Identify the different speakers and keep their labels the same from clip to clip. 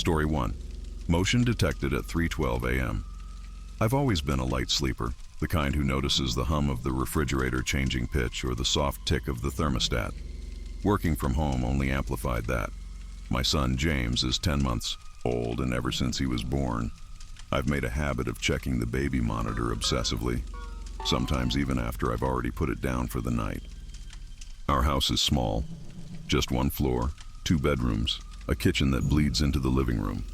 Speaker 1: Story 1. Motion detected at 3:12 a.m. I've always been a light sleeper, the kind who notices the hum of the refrigerator changing pitch or the soft tick of the thermostat. Working from home only amplified that. My son James is 10 months old, and ever since he was born, I've made a habit of checking the baby monitor obsessively, sometimes even after I've already put it down for the night. Our house is small, just one floor, 2 bedrooms, a kitchen that bleeds into the living room.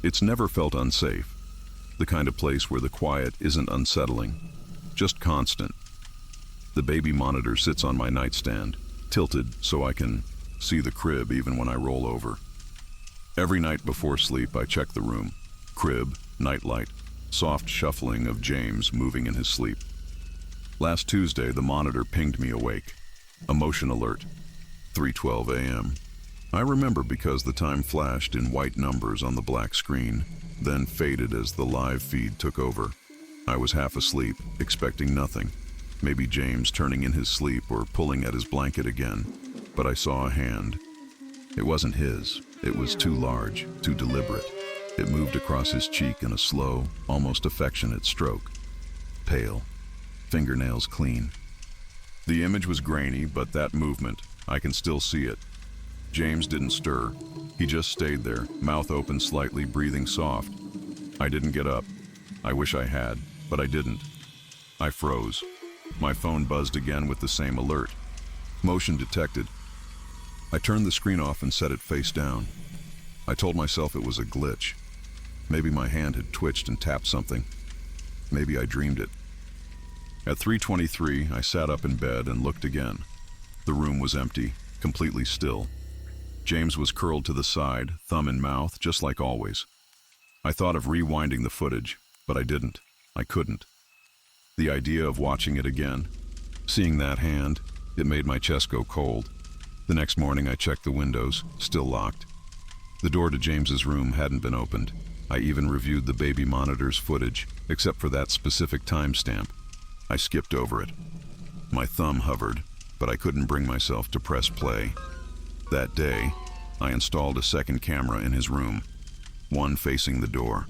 Speaker 1: It's never felt unsafe, the kind of place where the quiet isn't unsettling, just constant. The baby monitor sits on my nightstand, tilted so I can see the crib even when I roll over. Every night before sleep, I check the room. Crib, nightlight, soft shuffling of James moving in his sleep. Last Tuesday, the monitor pinged me awake. Emotion alert, 3:12 a.m. I remember because the time flashed in white numbers on the black screen, then faded as the live feed took over. I was half asleep, expecting nothing. Maybe James turning in his sleep or pulling at his blanket again, but I saw a hand. It wasn't his. It was too large, too deliberate. It moved across his cheek in a slow, almost affectionate stroke. Pale, fingernails clean. The image was grainy, but that movement, I can still see it. James didn't stir. He just stayed there, mouth open slightly, breathing soft. I didn't get up. I wish I had, but I didn't. I froze. My phone buzzed again with the same alert. Motion detected. I turned the screen off and set it face down. I told myself it was a glitch. Maybe my hand had twitched and tapped something. Maybe I dreamed it. At 3:23, I sat up in bed and looked again. The room was empty, completely still. James was curled to the side, thumb in mouth, just like always. I thought of rewinding the footage, but I didn't. I couldn't. The idea of watching it again, seeing that hand, it made my chest go cold. The next morning I checked the windows, still locked. The door to James's room hadn't been opened. I even reviewed the baby monitor's footage, except for that specific timestamp. I skipped over it. My thumb hovered, but I couldn't bring myself to press play. That day, I installed a second camera in his room, one facing the door.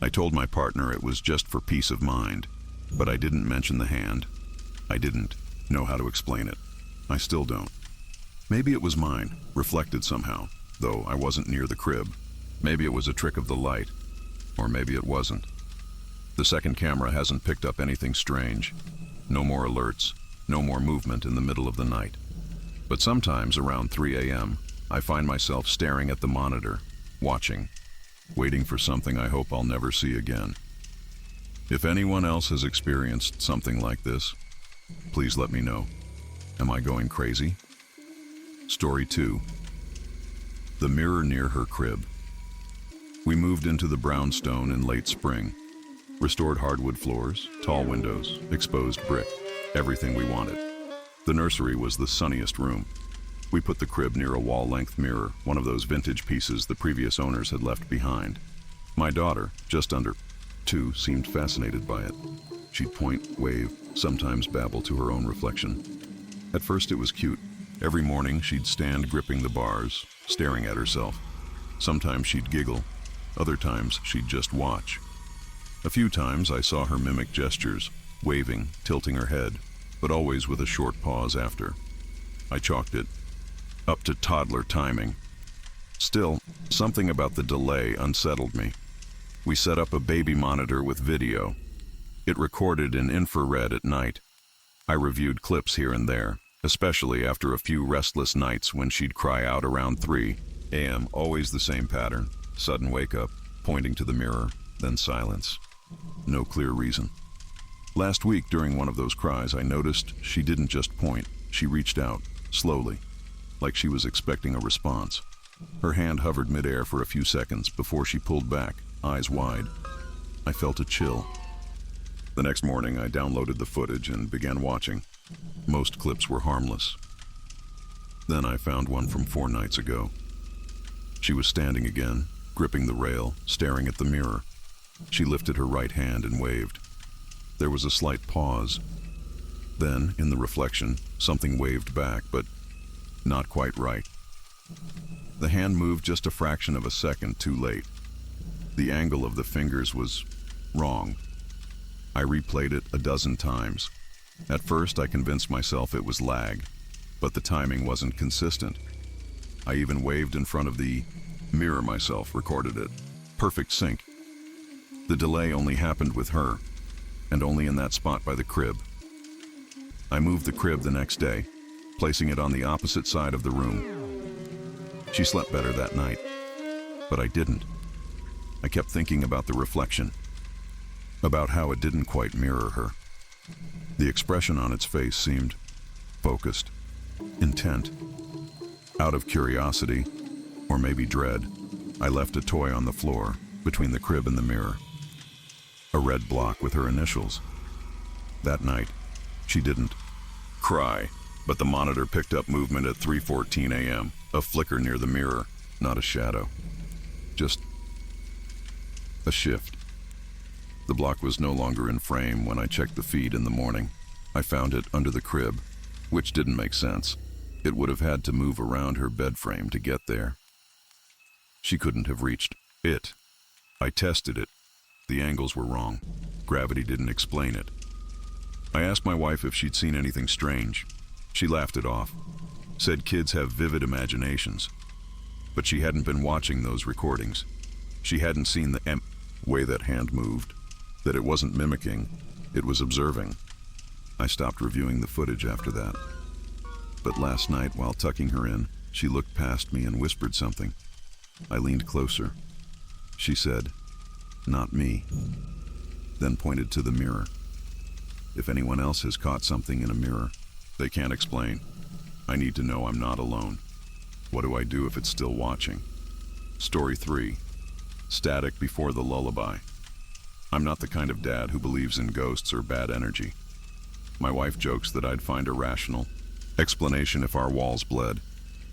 Speaker 1: I told my partner it was just for peace of mind, but I didn't mention the hand. I didn't know how to explain it. I still don't. Maybe it was mine, reflected somehow, though I wasn't near the crib. Maybe it was a trick of the light, or maybe it wasn't. The second camera hasn't picked up anything strange. No more alerts, no more movement in the middle of the night. But sometimes around 3 a.m., I find myself staring at the monitor, watching, waiting for something I hope I'll never see again. If anyone else has experienced something like this, please let me know. Am I going crazy? Story 2. The mirror near her crib. We moved into the brownstone in late spring. Restored hardwood floors, tall windows, exposed brick, everything we wanted. The nursery was the sunniest room. We put the crib near a wall-length mirror, one of those vintage pieces the previous owners had left behind. My daughter, just under 2, seemed fascinated by it. She'd point, wave, sometimes babble to her own reflection. At first it was cute. Every morning she'd stand gripping the bars, staring at herself. Sometimes she'd giggle, other times she'd just watch. A few times I saw her mimic gestures, waving, tilting her head, but always with a short pause after. I chalked it up to toddler timing. Still, something about the delay unsettled me. We set up a baby monitor with video. It recorded in infrared at night. I reviewed clips here and there, especially after a few restless nights when she'd cry out around 3 a.m. Always the same pattern, sudden wake up, pointing to the mirror, then silence. No clear reason. Last week, during one of those cries, I noticed she didn't just point. She reached out, slowly, like she was expecting a response. Her hand hovered midair for a few seconds before she pulled back, eyes wide. I felt a chill. The next morning, I downloaded the footage and began watching. Most clips were harmless. Then I found one from 4 nights ago. She was standing again, gripping the rail, staring at the mirror. She lifted her right hand and waved. There was a slight pause. Then, in the reflection, something waved back, but not quite right. The hand moved just a fraction of a second too late. The angle of the fingers was wrong. I replayed it a dozen times. At first, I convinced myself it was lag, but the timing wasn't consistent. I even waved in front of the mirror myself, recorded it. Perfect sync. The delay only happened with her, and only in that spot by the crib. I moved the crib the next day, placing it on the opposite side of the room. She slept better that night, but I didn't. I kept thinking about the reflection, about how it didn't quite mirror her. The expression on its face seemed focused, intent. Out of curiosity, or maybe dread, I left a toy on the floor between the crib and the mirror. A red block with her initials. That night, she didn't cry, but the monitor picked up movement at 3:14 a.m., a flicker near the mirror, not a shadow. Just a shift. The block was no longer in frame when I checked the feed in the morning. I found it under the crib, which didn't make sense. It would have had to move around her bed frame to get there. She couldn't have reached it. I tested it. The angles were wrong. Gravity didn't explain it. I asked my wife if she'd seen anything strange. She laughed it off, said kids have vivid imaginations. But she hadn't been watching those recordings. She hadn't seen the way that hand moved, that it wasn't mimicking, it was observing. I stopped reviewing the footage after that. But last night, while tucking her in, she looked past me and whispered something. I leaned closer. She said, "Not me," then pointed to the mirror. If anyone else has caught something in a mirror, they can't explain. I need to know I'm not alone. What do I do if it's still watching? Story 3. Static before the lullaby. I'm not the kind of dad who believes in ghosts or bad energy. My wife jokes that I'd find a rational explanation if our walls bled.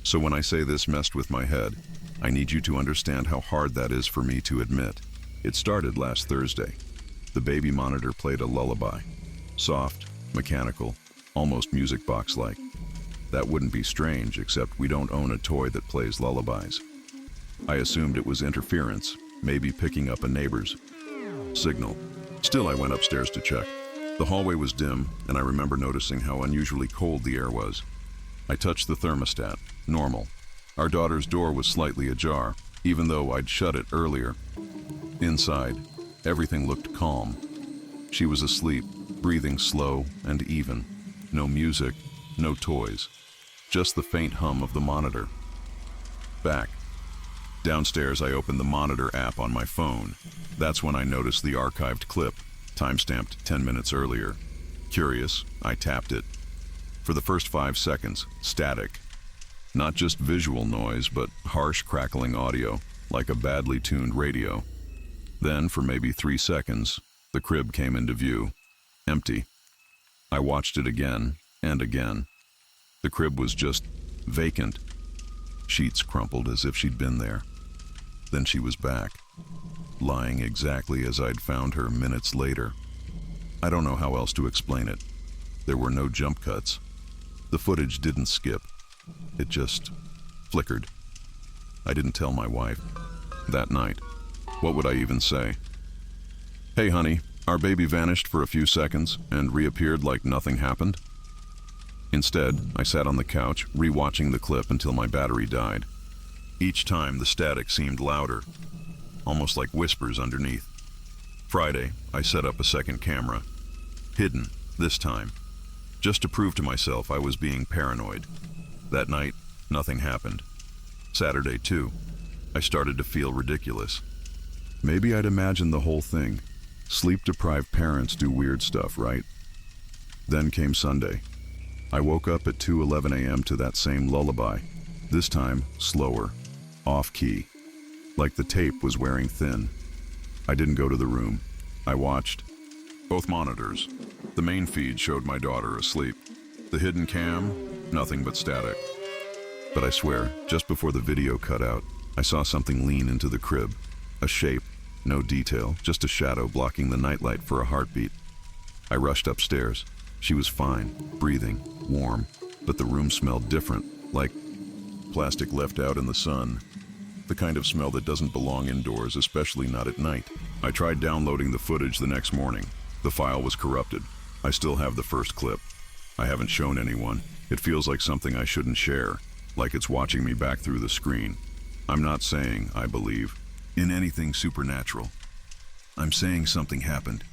Speaker 1: So when I say this messed with my head, I need you to understand how hard that is for me to admit. It started last Thursday. The baby monitor played a lullaby. Soft, mechanical, almost music box-like. That wouldn't be strange, except we don't own a toy that plays lullabies. I assumed it was interference, maybe picking up a neighbor's signal. Still, I went upstairs to check. The hallway was dim, and I remember noticing how unusually cold the air was. I touched the thermostat. Normal. Our daughter's door was slightly ajar, even though I'd shut it earlier. Inside, everything looked calm. She was asleep, breathing slow and even. No music, no toys. Just the faint hum of the monitor. Back. Downstairs, I opened the monitor app on my phone. That's when I noticed the archived clip, timestamped 10 minutes earlier. Curious, I tapped it. For the first 5 seconds, static. Not just visual noise, but harsh crackling audio, like a badly tuned radio. Then, for maybe 3 seconds, the crib came into view. Empty. I watched it again and again. The crib was just vacant. Sheets crumpled as if she'd been there. Then she was back, lying exactly as I'd found her minutes later. I don't know how else to explain it. There were no jump cuts. The footage didn't skip. It just flickered. I didn't tell my wife. That night, what would I even say? "Hey honey, our baby vanished for a few seconds and reappeared like nothing happened." Instead, I sat on the couch, rewatching the clip until my battery died. Each time, the static seemed louder, almost like whispers underneath. Friday, I set up a second camera. Hidden, this time. Just to prove to myself I was being paranoid. That night, nothing happened. Saturday, too. I started to feel ridiculous. Maybe I'd imagined the whole thing. Sleep-deprived parents do weird stuff, right? Then came Sunday. I woke up at 2:11 a.m. to that same lullaby, this time slower, off-key, like the tape was wearing thin. I didn't go to the room. I watched both monitors. The main feed showed my daughter asleep. The hidden cam, nothing but static. But I swear, just before the video cut out, I saw something lean into the crib. A shape, no detail, just a shadow blocking the nightlight for a heartbeat. I rushed upstairs. She was fine, breathing, warm, but the room smelled different, like plastic left out in the sun. The kind of smell that doesn't belong indoors, especially not at night. I tried downloading the footage the next morning. The file was corrupted. I still have the first clip. I haven't shown anyone. It feels like something I shouldn't share, like it's watching me back through the screen. I'm not saying I believe in anything supernatural. I'm saying something happened.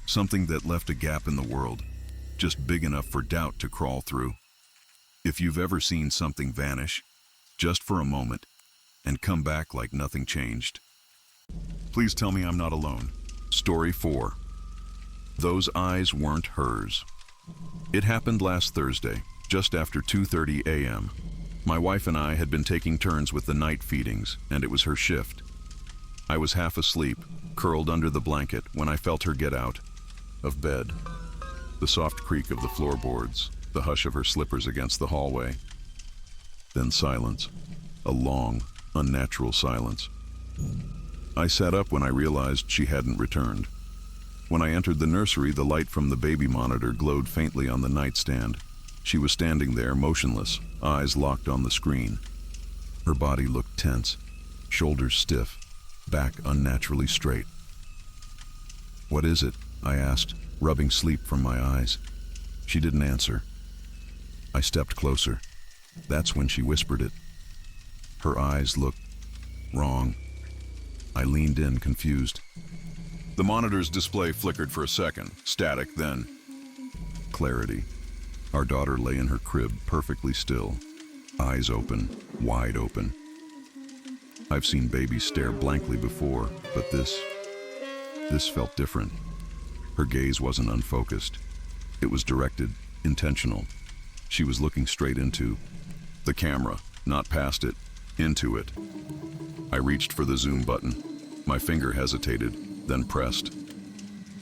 Speaker 1: Something that left a gap in the world, just big enough for doubt to crawl through. If you've ever seen something vanish, just for a moment, and come back like nothing changed, please tell me I'm not alone. Story 4. Those eyes weren't hers. It happened last Thursday, just after 2:30 a.m. My wife and I had been taking turns with the night feedings, and it was her shift. I was half asleep, curled under the blanket, when I felt her get out of bed. The soft creak of the floorboards, the hush of her slippers against the hallway. Then silence, a long, unnatural silence. I sat up when I realized she hadn't returned. When I entered the nursery, the light from the baby monitor glowed faintly on the nightstand. She was standing there, motionless, eyes locked on the screen. Her body looked tense, shoulders stiff, back unnaturally straight. "What is it?" I asked, rubbing sleep from my eyes. She didn't answer. I stepped closer. That's when she whispered it. Her eyes looked wrong. I leaned in, confused. The monitor's display flickered for a second, static, then clarity. Our daughter lay in her crib, perfectly still, eyes open, wide open. I've seen babies stare blankly before, but this felt different. Her gaze wasn't unfocused. It was directed, intentional. She was looking straight into the camera, not past it, into it. I reached for the zoom button. My finger hesitated, then pressed.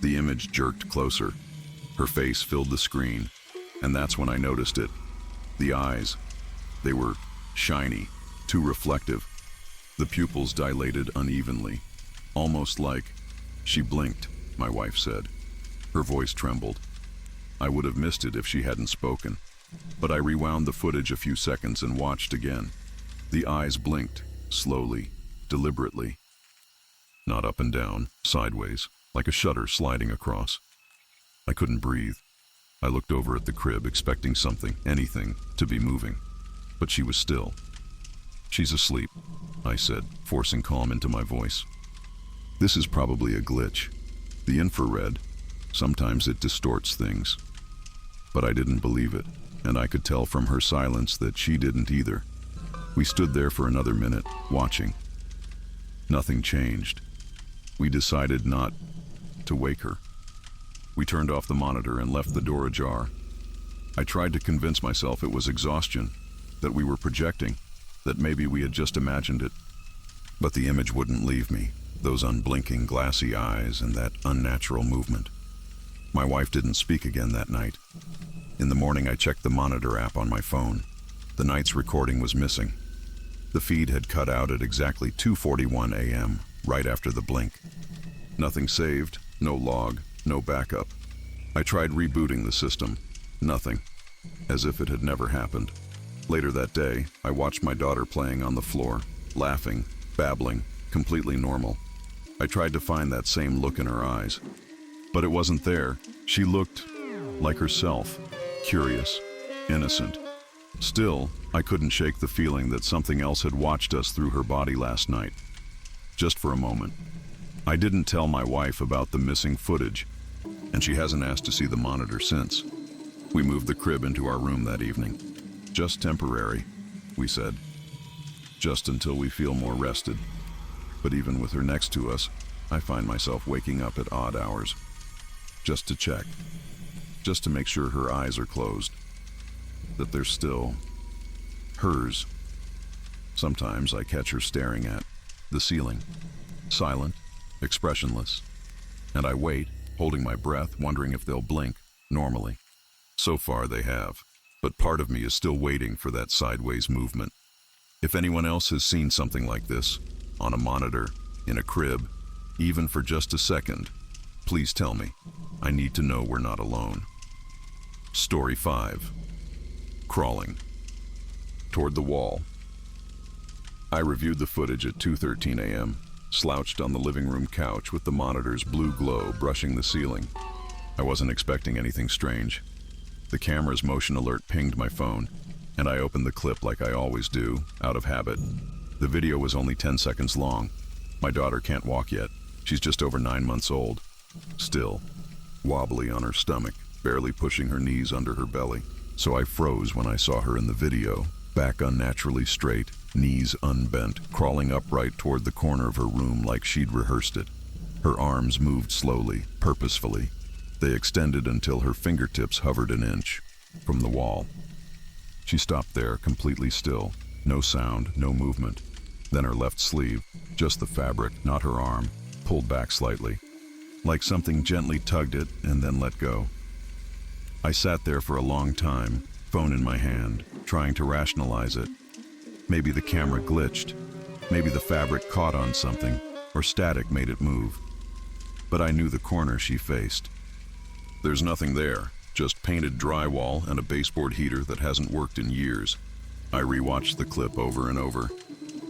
Speaker 1: The image jerked closer. Her face filled the screen, and that's when I noticed it. The eyes, they were shiny, too reflective. The pupils dilated unevenly, almost like she blinked, my wife said. Her voice trembled. I would have missed it if she hadn't spoken, but I rewound the footage a few seconds and watched again. The eyes blinked, slowly, deliberately. Not up and down, sideways, like a shutter sliding across. I couldn't breathe. I looked over at the crib, expecting something, anything, to be moving. But she was still. "She's asleep," I said, forcing calm into my voice. "This is probably a glitch. The infrared, sometimes it distorts things." But I didn't believe it, and I could tell from her silence that she didn't either. We stood there for another minute, watching. Nothing changed. We decided not to wake her. We turned off the monitor and left the door ajar. I tried to convince myself it was exhaustion, that we were projecting, that maybe we had just imagined it. But the image wouldn't leave me, those unblinking glassy eyes and that unnatural movement. My wife didn't speak again that night. In the morning, I checked the monitor app on my phone. The night's recording was missing. The feed had cut out at exactly 2:41 a.m., right after the blink. Nothing saved, no log, no backup. I tried rebooting the system. Nothing. As if it had never happened. Later that day, I watched my daughter playing on the floor, laughing, babbling, completely normal. I tried to find that same look in her eyes. But it wasn't there. She looked like herself, curious, innocent. Still, I couldn't shake the feeling that something else had watched us through her body last night. Just for a moment. I didn't tell my wife about the missing footage, and she hasn't asked to see the monitor since. We moved the crib into our room that evening. "Just temporary," we said. "Just until we feel more rested." But even with her next to us, I find myself waking up at odd hours. Just to check. Just to make sure her eyes are closed. That they're still hers. Sometimes I catch her staring at the ceiling, silent, expressionless. And I wait, holding my breath, wondering if they'll blink, normally. So far they have, but part of me is still waiting for that sideways movement. If anyone else has seen something like this, on a monitor, in a crib, even for just a second, please tell me. I need to know we're not alone. Story 5. Crawling. Toward the wall, I reviewed the footage at 2:13 a.m., slouched on the living room couch with the monitor's blue glow brushing the ceiling. I wasn't expecting anything strange. The camera's motion alert pinged my phone, and I opened the clip like I always do, out of habit. The video was only 10 seconds long. My daughter can't walk yet. She's just over 9 months old. Still, wobbly on her stomach, barely pushing her knees under her belly. So I froze when I saw her in the video, back unnaturally straight, knees unbent, crawling upright toward the corner of her room like she'd rehearsed it. Her arms moved slowly, purposefully. They extended until her fingertips hovered an inch from the wall. She stopped there, completely still. No sound, no movement. Then her left sleeve, just the fabric, not her arm, pulled back slightly, like something gently tugged it and then let go. I sat there for a long time, phone in my hand, trying to rationalize it. Maybe the camera glitched. Maybe the fabric caught on something, or static made it move. But I knew the corner she faced. There's nothing there, just painted drywall and a baseboard heater that hasn't worked in years. I rewatched the clip over and over.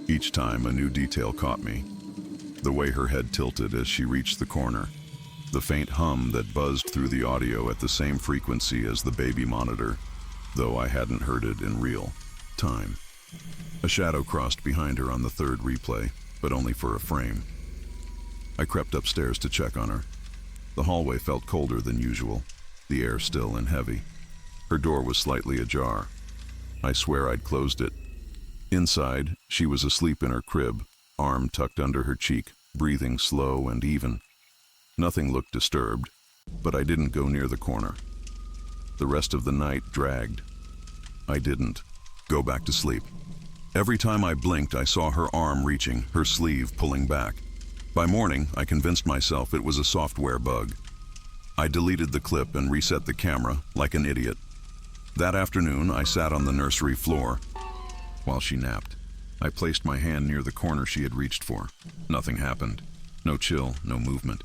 Speaker 1: Each time a new detail caught me. The way her head tilted as she reached the corner. The faint hum that buzzed through the audio at the same frequency as the baby monitor, though I hadn't heard it in real time. A shadow crossed behind her on the third replay, but only for a frame. I crept upstairs to check on her. The hallway felt colder than usual, the air still and heavy. Her door was slightly ajar. I swear I'd closed it. Inside, she was asleep in her crib, arm tucked under her cheek, breathing slow and even. Nothing looked disturbed, but I didn't go near the corner. The rest of the night dragged. I didn't go back to sleep. Every time I blinked, I saw her arm reaching, her sleeve pulling back. By morning, I convinced myself it was a software bug. I deleted the clip and reset the camera like an idiot. That afternoon, I sat on the nursery floor while she napped. I placed my hand near the corner she had reached for. Nothing happened. No chill, no movement.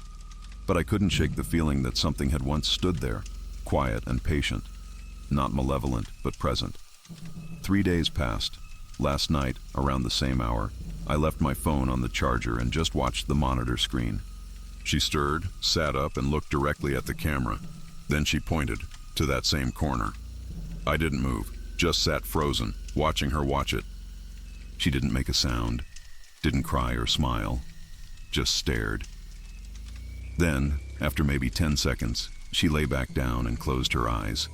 Speaker 1: But I couldn't shake the feeling that something had once stood there, quiet and patient. Not malevolent, but present. 3 days passed. Last night, around the same hour, I left my phone on the charger and just watched the monitor screen. She stirred, sat up, and looked directly at the camera. Then she pointed to that same corner. I didn't move, just sat frozen, watching her watch it. She didn't make a sound, didn't cry or smile, just stared. Then, after maybe 10 seconds, she lay back down and closed her eyes.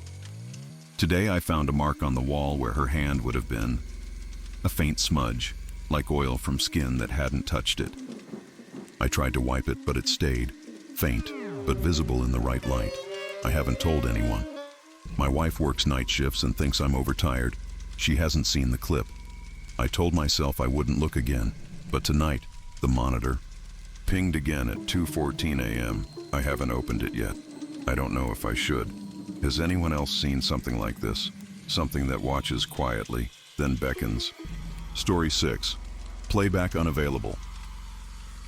Speaker 1: Today I found a mark on the wall where her hand would have been. A faint smudge, like oil from skin that hadn't touched it. I tried to wipe it, but it stayed. Faint, but visible in the right light. I haven't told anyone. My wife works night shifts and thinks I'm overtired. She hasn't seen the clip. I told myself I wouldn't look again, but tonight, the monitor pinged again at 2:14 a.m. I haven't opened it yet. I don't know if I should. Has anyone else seen something like this? Something that watches quietly, then beckons. Story 6. Playback unavailable.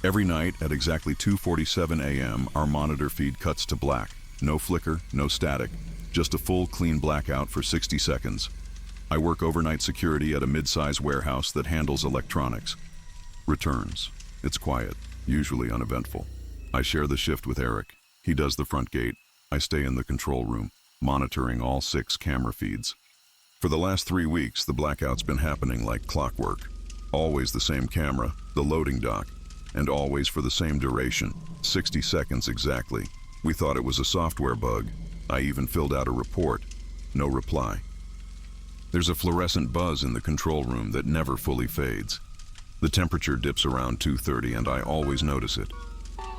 Speaker 1: Every night at exactly 2:47 a.m., our monitor feed cuts to black. No flicker, no static. Just a full, clean blackout for 60 seconds. I work overnight security at a mid-size warehouse that handles electronics. Returns. It's quiet, usually uneventful. I share the shift with Eric. He does the front gate. I stay in the control room, monitoring all 6 camera feeds. For the last 3 weeks, the blackout's been happening like clockwork. Always the same camera, the loading dock, and always for the same duration, 60 seconds exactly. We thought it was a software bug. I even filled out a report. No reply. There's a fluorescent buzz in the control room that never fully fades. The temperature dips around 2:30 and I always notice it.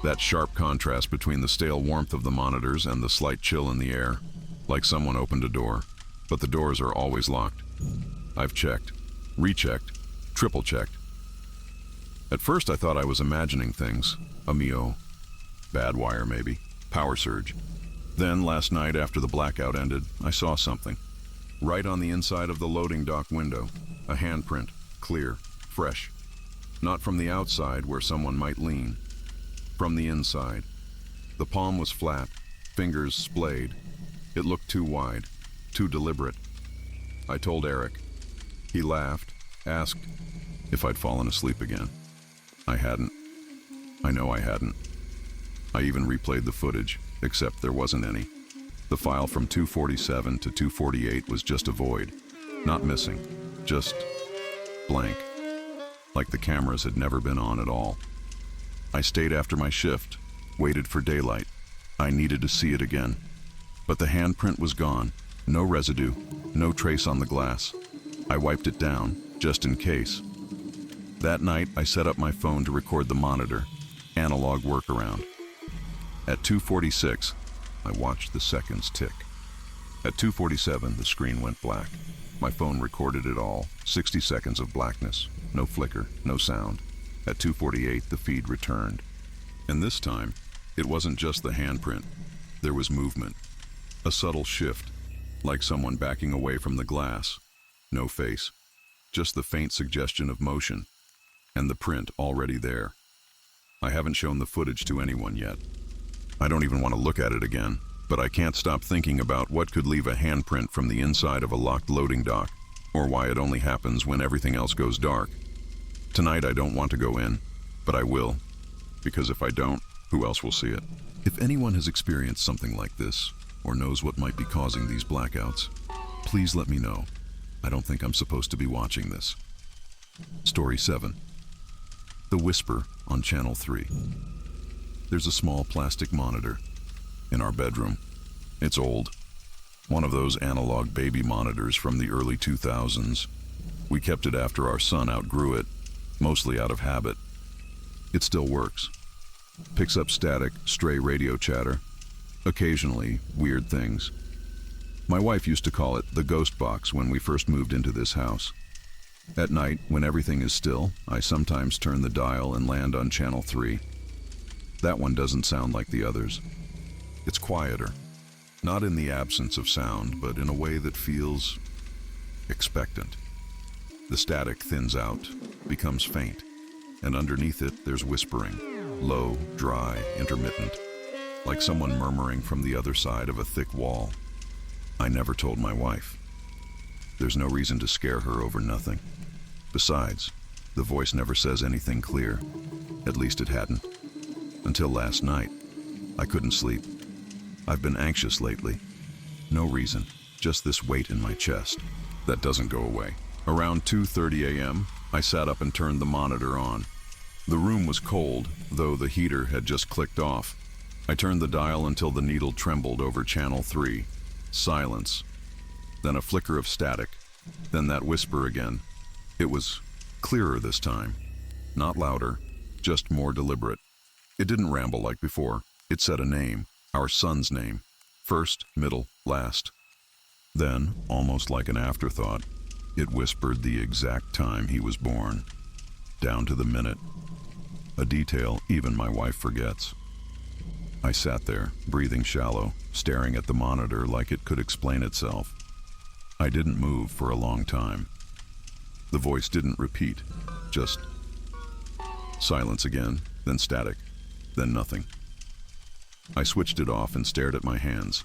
Speaker 1: That sharp contrast between the stale warmth of the monitors and the slight chill in the air, like someone opened a door. But the doors are always locked. I've checked, rechecked, triple-checked. At first I thought I was imagining things. A Mio. Bad wire maybe. Power surge. Then last night after the blackout ended, I saw something. Right on the inside of the loading dock window. A handprint. Clear. Fresh. Not from the outside where someone might lean. From the inside. The palm was flat. Fingers splayed. It looked too wide. Too deliberate. I told Eric. He laughed, asked, if I'd fallen asleep again. I hadn't. I know I hadn't. I even replayed the footage, except there wasn't any. The file from 247 to 248 was just a void. Not missing, just blank. Like the cameras had never been on at all. I stayed after my shift, waited for daylight. I needed to see it again. But the handprint was gone. No residue, no trace on the glass. I wiped it down, just in case. That night, I set up my phone to record the monitor. Analog workaround. At 2:46, I watched the seconds tick. At 2:47, the screen went black. My phone recorded it all, 60 seconds of blackness, no flicker, no sound. At 2:48, the feed returned. And this time, it wasn't just the handprint. There was movement. A subtle shift, like someone backing away from the glass. No face, just the faint suggestion of motion, and the print already there. I haven't shown the footage to anyone yet. I don't even want to look at it again, but I can't stop thinking about what could leave a handprint from the inside of a locked loading dock, or why it only happens when everything else goes dark. Tonight I don't want to go in, but I will, because if I don't, who else will see it? If anyone has experienced something like this, or knows what might be causing these blackouts, please let me know. I don't think I'm supposed to be watching this. Story 7. The Whisper on Channel 3. There's a small plastic monitor in our bedroom. It's old. One of those analog baby monitors from the early 2000s. We kept it after our son outgrew it, mostly out of habit. It still works. Picks up static, stray radio chatter. Occasionally, weird things. My wife used to call it the ghost box when we first moved into this house. At night, when everything is still, I sometimes turn the dial and land on Channel 3. That one doesn't sound like the others. It's quieter. Not in the absence of sound, but in a way that feels expectant. The static thins out, becomes faint, and underneath it there's whispering, low, dry, intermittent, like someone murmuring from the other side of a thick wall. I never told my wife. There's no reason to scare her over nothing. Besides, the voice never says anything clear. At least it hadn't. Until last night. I couldn't sleep. I've been anxious lately. No reason, just this weight in my chest. That doesn't go away. Around 2:30 a.m., I sat up and turned the monitor on. The room was cold, though the heater had just clicked off. I turned the dial until the needle trembled over Channel 3. Silence. Then a flicker of static. Then that whisper again. It was clearer this time. Not louder, just more deliberate. It didn't ramble like before. It said a name, our son's name. First, middle, last. Then, almost like an afterthought, it whispered the exact time he was born. Down to the minute. A detail even my wife forgets. I sat there, breathing shallow, staring at the monitor like it could explain itself. I didn't move for a long time. The voice didn't repeat, just silence again, then static, then nothing. I switched it off and stared at my hands.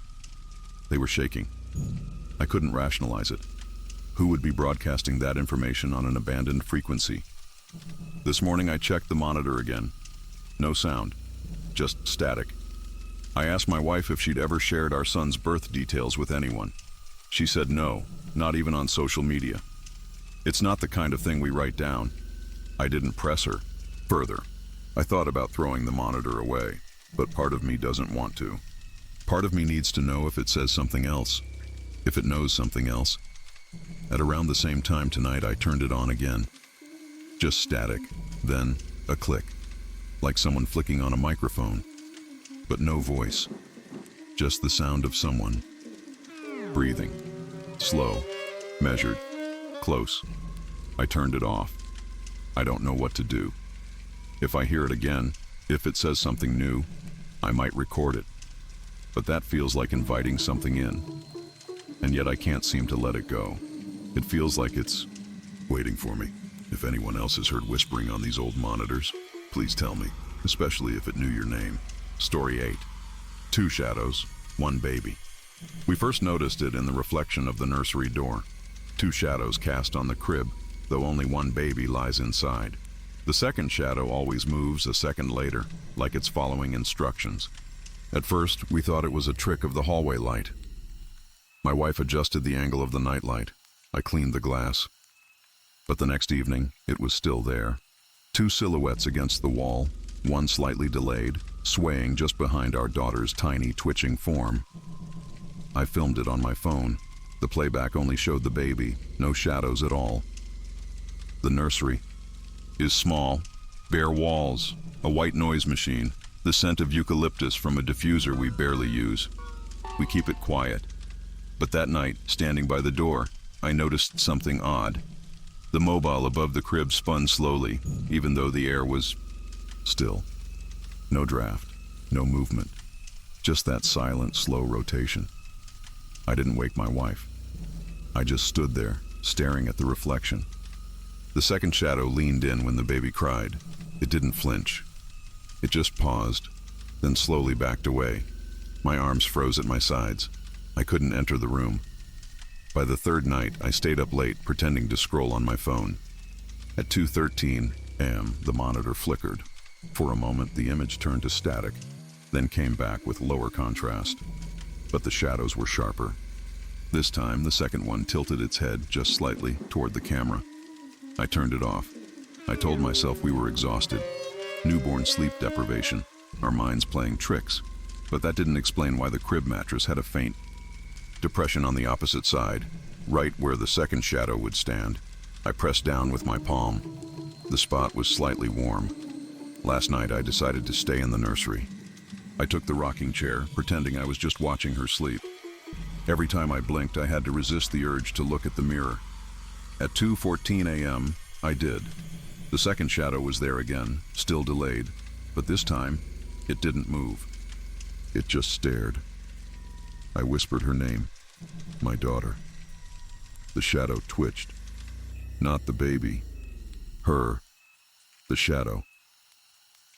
Speaker 1: They were shaking. I couldn't rationalize it. Who would be broadcasting that information on an abandoned frequency? This morning I checked the monitor again. No sound, just static. I asked my wife if she'd ever shared our son's birth details with anyone. She said no, not even on social media. It's not the kind of thing we write down. I didn't press her further. I thought about throwing the monitor away, but part of me doesn't want to. Part of me needs to know if it says something else, if it knows something else. At around the same time tonight, I turned it on again. Just static, then a click, like someone flicking on a microphone, but no voice, just the sound of someone breathing, slow, measured, close. I turned it off. I don't know what to do. If I hear it again, if it says something new, I might record it. But that feels like inviting something in. And yet I can't seem to let it go. It feels like it's waiting for me. If anyone else has heard whispering on these old monitors, please tell me, especially if it knew your name. Story 8. 2 shadows, 1 baby. We first noticed it in the reflection of the nursery door. 2 shadows cast on the crib, though only one baby lies inside. The second shadow always moves a second later, like it's following instructions. At first, we thought it was a trick of the hallway light. My wife adjusted the angle of the nightlight. I cleaned the glass. But the next evening, it was still there. Two silhouettes against the wall, one slightly delayed, swaying just behind our daughter's tiny, twitching form. I filmed it on my phone. The playback only showed the baby, no shadows at all. The nursery is small, bare walls, a white noise machine, the scent of eucalyptus from a diffuser we barely use. We keep it quiet. But that night, standing by the door, I noticed something odd. The mobile above the crib spun slowly, even though the air was still. No draft, no movement, just that silent, slow rotation. I didn't wake my wife. I just stood there, staring at the reflection. The second shadow leaned in when the baby cried. It didn't flinch. It just paused, then slowly backed away. My arms froze at my sides. I couldn't enter the room. By the third night, I stayed up late, pretending to scroll on my phone. At 2:13 a.m., the monitor flickered. For a moment, the image turned to static, then came back with lower contrast. But the shadows were sharper. This time, the second one tilted its head just slightly toward the camera. I turned it off. I told myself we were exhausted. Newborn sleep deprivation, our minds playing tricks. But that didn't explain why the crib mattress had a faint depression on the opposite side, right where the second shadow would stand. I pressed down with my palm. The spot was slightly warm. Last night I decided to stay in the nursery. I took the rocking chair, pretending I was just watching her sleep. Every time I blinked, I had to resist the urge to look at the mirror. At 2:14 a.m., I did. The second shadow was there again, still delayed, but this time, it didn't move. It just stared. I whispered her name, my daughter. The shadow twitched. Not the baby. Her. The shadow.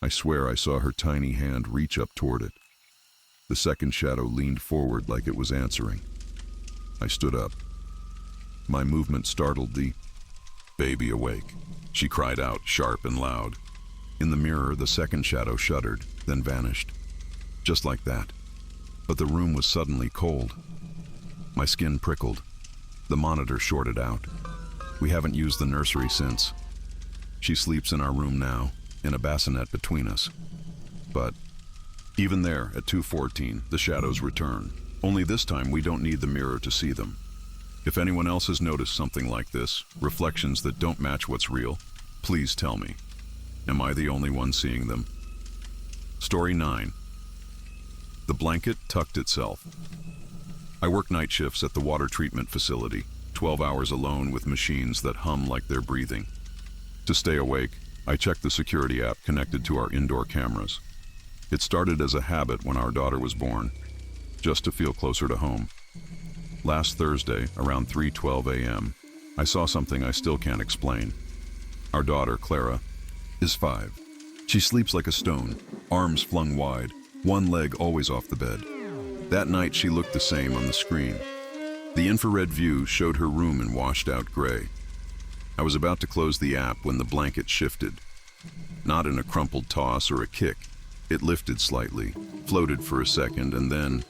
Speaker 1: I swear I saw her tiny hand reach up toward it. The second shadow leaned forward like it was answering. I stood up. My movement startled the baby awake. She cried out, sharp and loud. In the mirror, the second shadow shuddered, then vanished. Just like that. But the room was suddenly cold. My skin prickled. The monitor shorted out. We haven't used the nursery since. She sleeps in our room now, in a bassinet between us. But even there, at 2:14, the shadows return. Only this time we don't need the mirror to see them. If anyone else has noticed something like this, reflections that don't match what's real, please tell me. Am I the only one seeing them? Story 9. The blanket tucked itself. I work night shifts at the water treatment facility, 12 hours alone with machines that hum like they're breathing. To stay awake, I check the security app connected to our indoor cameras. It started as a habit when our daughter was born, just to feel closer to home. Last Thursday, around 3:12 a.m., I saw something I still can't explain. Our daughter, Clara, is 5. She sleeps like a stone, arms flung wide, one leg always off the bed. That night she looked the same on the screen. The infrared view showed her room in washed-out gray. I was about to close the app when the blanket shifted. Not in a crumpled toss or a kick. It lifted slightly, floated for a second, and then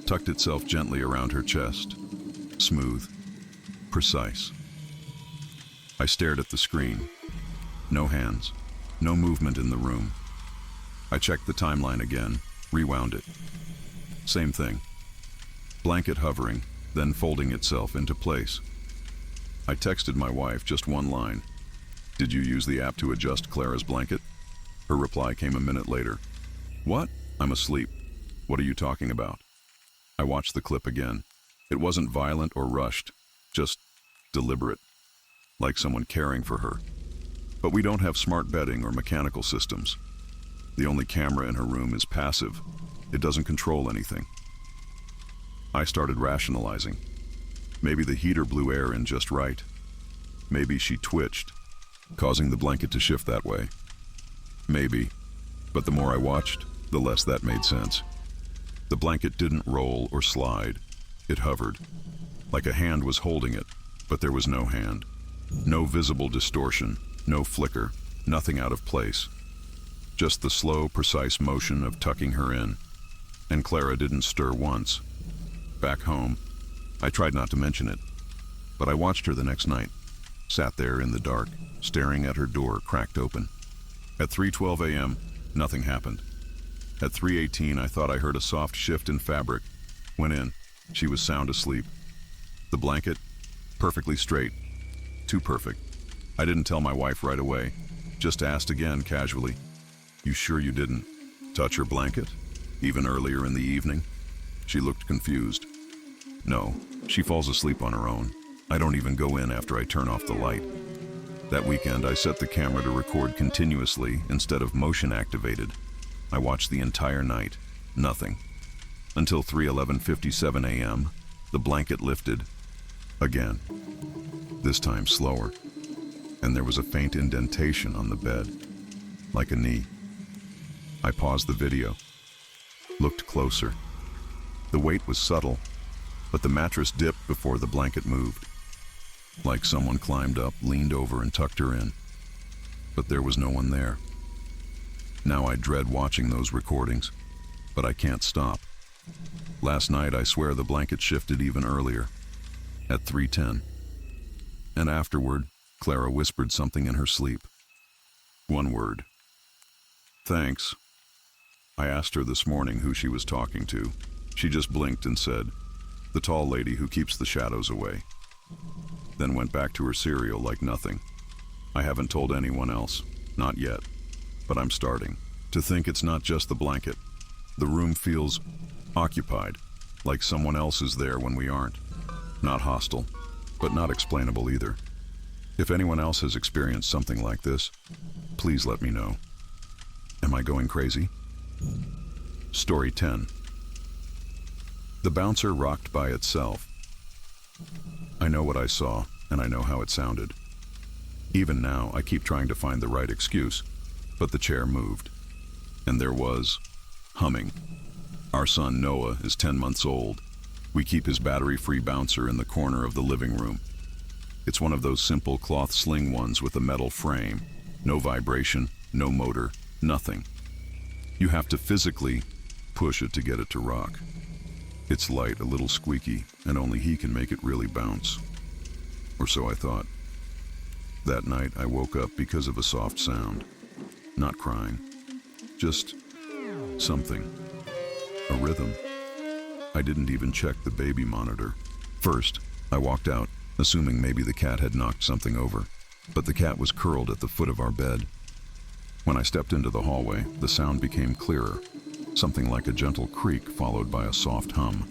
Speaker 1: tucked itself gently around her chest. Smooth, precise. I stared at the screen. No hands, no movement in the room. I checked the timeline again, rewound it. Same thing. Blanket hovering, then folding itself into place. I texted my wife just one line. "Did you use the app to adjust Clara's blanket?" Her reply came a minute later. "What? I'm asleep. What are you talking about?" I watched the clip again. It wasn't violent or rushed, just deliberate, like someone caring for her. But we don't have smart bedding or mechanical systems. The only camera in her room is passive. It doesn't control anything. I started rationalizing. Maybe the heater blew air in just right. Maybe she twitched, causing the blanket to shift that way. Maybe. But the more I watched, the less that made sense. The blanket didn't roll or slide. It hovered, like a hand was holding it, but there was no hand. No visible distortion, no flicker, nothing out of place. Just the slow, precise motion of tucking her in. And Clara didn't stir once. Back home, I tried not to mention it, but I watched her the next night, sat there in the dark, staring at her door cracked open. At 3:12 a.m., nothing happened. At 3:18, I thought I heard a soft shift in fabric. Went in. She was sound asleep. The blanket, perfectly straight. Too perfect. I didn't tell my wife right away. Just asked again casually, "You sure you didn't touch her blanket? Even earlier in the evening?" She looked confused. "No, she falls asleep on her own. I don't even go in after I turn off the light." That weekend, I set the camera to record continuously instead of motion activated. I watched the entire night. Nothing. Until 3:11:57 a.m., the blanket lifted. Again. This time slower. And there was a faint indentation on the bed, like a knee. I paused the video. Looked closer. The weight was subtle, but the mattress dipped before the blanket moved. Like someone climbed up, leaned over, and tucked her in. But there was no one there. Now I dread watching those recordings, but I can't stop. Last night, I swear the blanket shifted even earlier, at 3:10. And afterward, Clara whispered something in her sleep. One word. "Thanks." I asked her this morning who she was talking to. She just blinked and said, "The tall lady who keeps the shadows away." Then went back to her cereal like nothing. I haven't told anyone else, not yet, but I'm starting to think it's not just the blanket. The room feels occupied, like someone else is there when we aren't. Not hostile, but not explainable either. If anyone else has experienced something like this, please let me know. Am I going crazy? Story 10. The bouncer rocked by itself. I know what I saw, and I know how it sounded. Even now, I keep trying to find the right excuse, but the chair moved. And there was humming. Our son Noah is 10 months old. We keep his battery-free bouncer in the corner of the living room. It's one of those simple cloth sling ones with a metal frame. No vibration, no motor, nothing. You have to physically push it to get it to rock. It's light, a little squeaky, and only he can make it really bounce. Or so I thought. That night, I woke up because of a soft sound. Not crying. Just something. A rhythm. I didn't even check the baby monitor. First, I walked out, assuming maybe the cat had knocked something over. But the cat was curled at the foot of our bed. When I stepped into the hallway, the sound became clearer. Something like a gentle creak followed by a soft hum.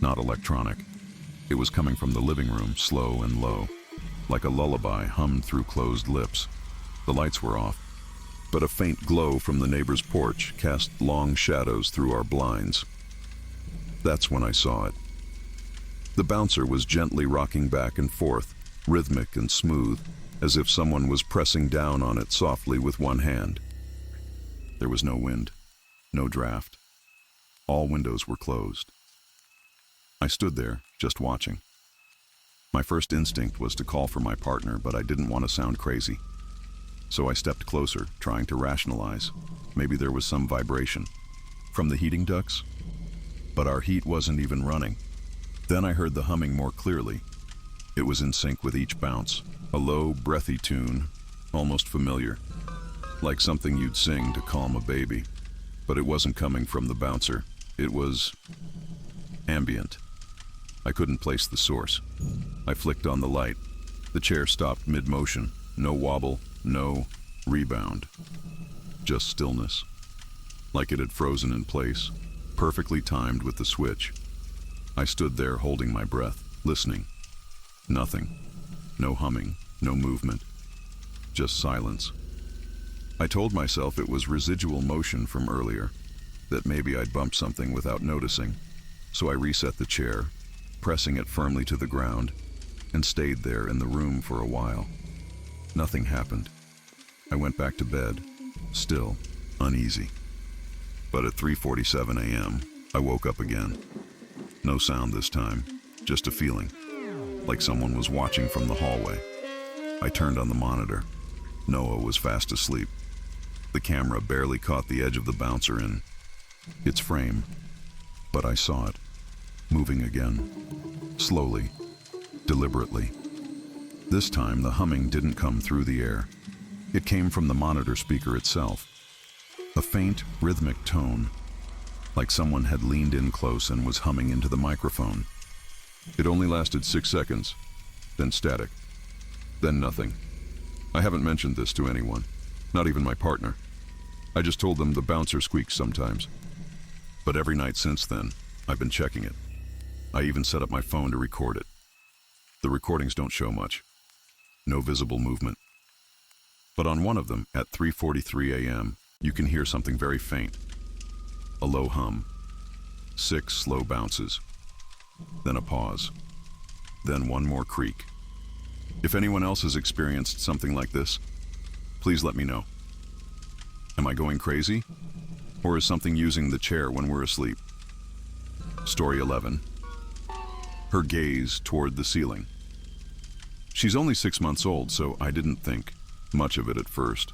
Speaker 1: Not electronic. It was coming from the living room, slow and low. Like a lullaby hummed through closed lips. The lights were off, but a faint glow from the neighbor's porch cast long shadows through our blinds. That's when I saw it. The bouncer was gently rocking back and forth, rhythmic and smooth, as if someone was pressing down on it softly with one hand. There was no wind, no draft. All windows were closed. I stood there, just watching. My first instinct was to call for my partner, but I didn't want to sound crazy. So I stepped closer, trying to rationalize. Maybe there was some vibration. From the heating ducts? But our heat wasn't even running. Then I heard the humming more clearly. It was in sync with each bounce. A low, breathy tune, almost familiar. Like something you'd sing to calm a baby. But it wasn't coming from the bouncer. It was ambient. I couldn't place the source. I flicked on the light. The chair stopped mid-motion. No wobble, no rebound. Just stillness. Like it had frozen in place, perfectly timed with the switch. I stood there holding my breath, listening. Nothing. No humming, no movement. Just silence. I told myself it was residual motion from earlier, that maybe I'd bumped something without noticing. So I reset the chair, pressing it firmly to the ground, and stayed there in the room for a while. Nothing happened. I went back to bed, still uneasy. But at 3:47 a.m., I woke up again. No sound this time, just a feeling, like someone was watching from the hallway. I turned on the monitor. Noah was fast asleep. The camera barely caught the edge of the bouncer in its frame, but I saw it, moving again, slowly, deliberately. This time the humming didn't come through the air. It came from the monitor speaker itself. A faint, rhythmic tone, like someone had leaned in close and was humming into the microphone. It only lasted 6 seconds, then static, then nothing. I haven't mentioned this to anyone, not even my partner. I just told them the bouncer squeaks sometimes. But every night since then, I've been checking it. I even set up my phone to record it. The recordings don't show much. No visible movement. But on one of them, at 3:43 a.m., you can hear something very faint. A low hum. 6 slow bounces. Then a pause. Then one more creak. If anyone else has experienced something like this, please let me know. Am I going crazy? Or is something using the chair when we're asleep? Story 11. Her gaze toward the ceiling. She's only 6 months old, so I didn't think much of it at first.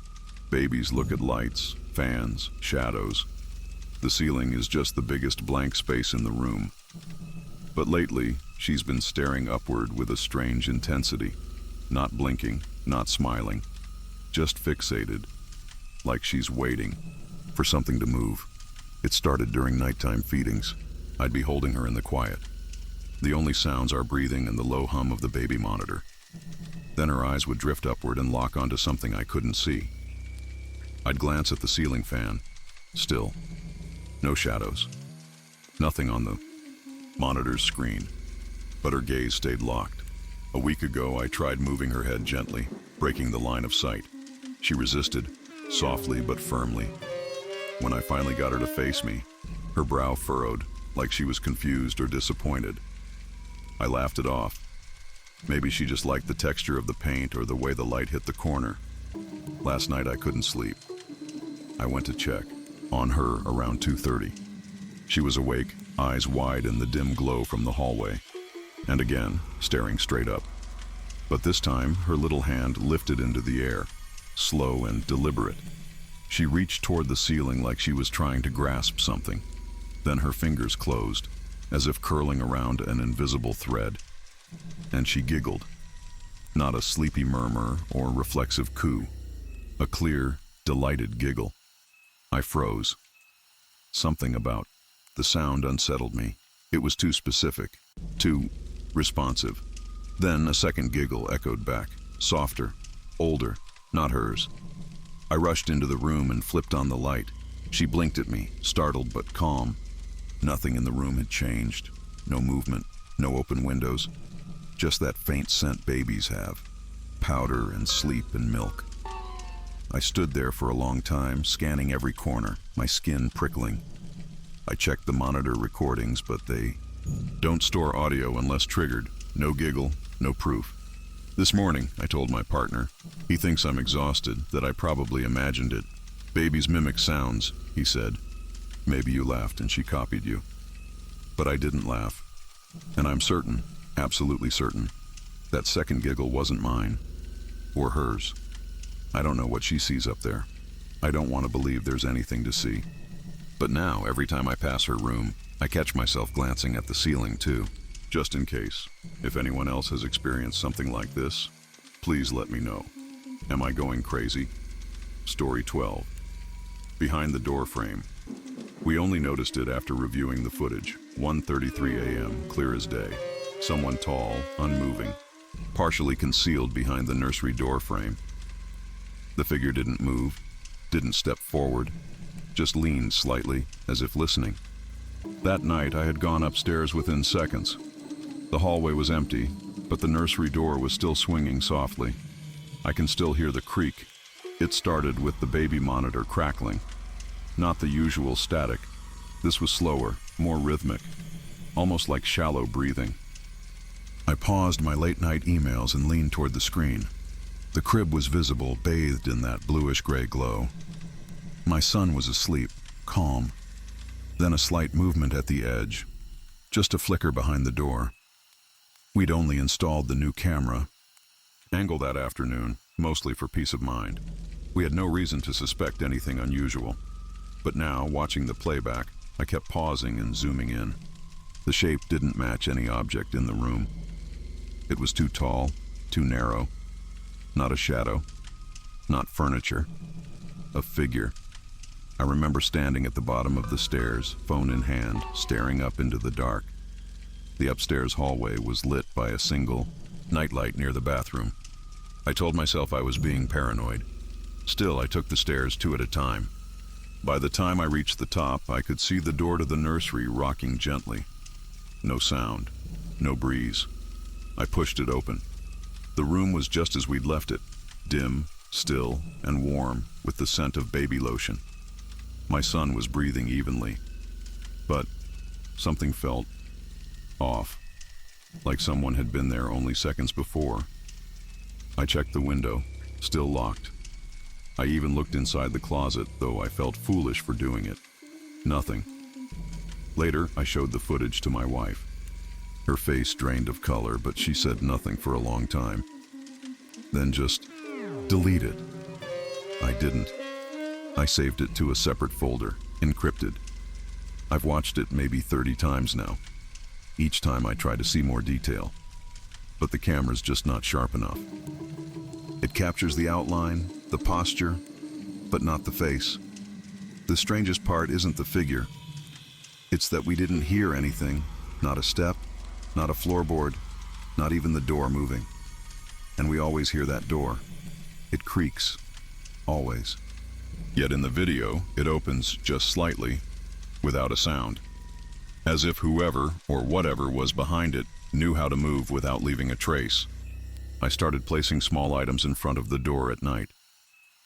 Speaker 1: Babies look at lights, fans, shadows. The ceiling is just the biggest blank space in the room. But lately, she's been staring upward with a strange intensity. Not blinking, not smiling. Just fixated. Like she's waiting for something to move. It started during nighttime feedings. I'd be holding her in the quiet. The only sounds are breathing and the low hum of the baby monitor. Then her eyes would drift upward and lock onto something I couldn't see. I'd glance at the ceiling fan. Still. No shadows. Nothing on the monitor's screen. But her gaze stayed locked. A week ago, I tried moving her head gently, breaking the line of sight. She resisted, softly but firmly. When I finally got her to face me, her brow furrowed, like she was confused or disappointed. I laughed it off. Maybe she just liked the texture of the paint or the way the light hit the corner. Last night I couldn't sleep. I went to check on her around 2:30. She was awake, eyes wide in the dim glow from the hallway, and again, staring straight up. But this time, her little hand lifted into the air, slow and deliberate. She reached toward the ceiling like she was trying to grasp something. Then her fingers closed, as if curling around an invisible thread. And she giggled. Not a sleepy murmur or reflexive coo. A clear, delighted giggle. I froze. Something about the sound unsettled me. It was too specific, too responsive. Then a second giggle echoed back, softer, older, not hers. I rushed into the room and flipped on the light. She blinked at me, startled but calm. Nothing in the room had changed. No movement, no open windows. Just that faint scent babies have. Powder and sleep and milk. I stood there for a long time, scanning every corner, my skin prickling. I checked the monitor recordings, but they don't store audio unless triggered. No giggle, no proof. This morning, I told my partner. He thinks I'm exhausted, that I probably imagined it. Babies mimic sounds, he said. Maybe you laughed and she copied you. But I didn't laugh. And I'm certain, absolutely certain, that second giggle wasn't mine. Or hers. I don't know what she sees up there. I don't want to believe there's anything to see. But now, every time I pass her room, I catch myself glancing at the ceiling too. Just in case. If anyone else has experienced something like this, please let me know. Am I going crazy? Story 12. Behind the door frame. We only noticed it after reviewing the footage. 1:33 a.m., clear as day. Someone tall, unmoving, partially concealed behind the nursery door frame. The figure didn't move, didn't step forward, just leaned slightly, as if listening. That night, I had gone upstairs within seconds. The hallway was empty, but the nursery door was still swinging softly. I can still hear the creak. It started with the baby monitor crackling. Not the usual static. This was slower, more rhythmic, almost like shallow breathing. I paused my late-night emails and leaned toward the screen. The crib was visible, bathed in that bluish-gray glow. My son was asleep, calm. Then a slight movement at the edge, just a flicker behind the door. We'd only installed the new camera. Angle that afternoon, mostly for peace of mind. We had no reason to suspect anything unusual. But now, watching the playback, I kept pausing and zooming in. The shape didn't match any object in the room. It was too tall, too narrow. Not a shadow, not furniture, a figure. I remember standing at the bottom of the stairs, phone in hand, staring up into the dark. The upstairs hallway was lit by a single nightlight near the bathroom. I told myself I was being paranoid. Still, I took the stairs 2 at a time. By the time I reached the top, I could see the door to the nursery rocking gently. No sound, no breeze. I pushed it open. The room was just as we'd left it, dim, still, and warm, with the scent of baby lotion. My son was breathing evenly, but something felt off, like someone had been there only seconds before. I checked the window, still locked. I even looked inside the closet, though I felt foolish for doing it. Nothing. Later, I showed the footage to my wife. Her face drained of color, but she said nothing for a long time. Then just delete it. I didn't. I saved it to a separate folder, encrypted. I've watched it maybe 30 times now. Each time I try to see more detail, but the camera's just not sharp enough. It captures the outline, the posture, but not the face. The strangest part isn't the figure. It's that we didn't hear anything, not a step, not a floorboard, not even the door moving. And we always hear that door. It creaks. Always. Yet in the video, it opens just slightly, without a sound. As if whoever, or whatever was behind it, knew how to move without leaving a trace. I started placing small items in front of the door at night.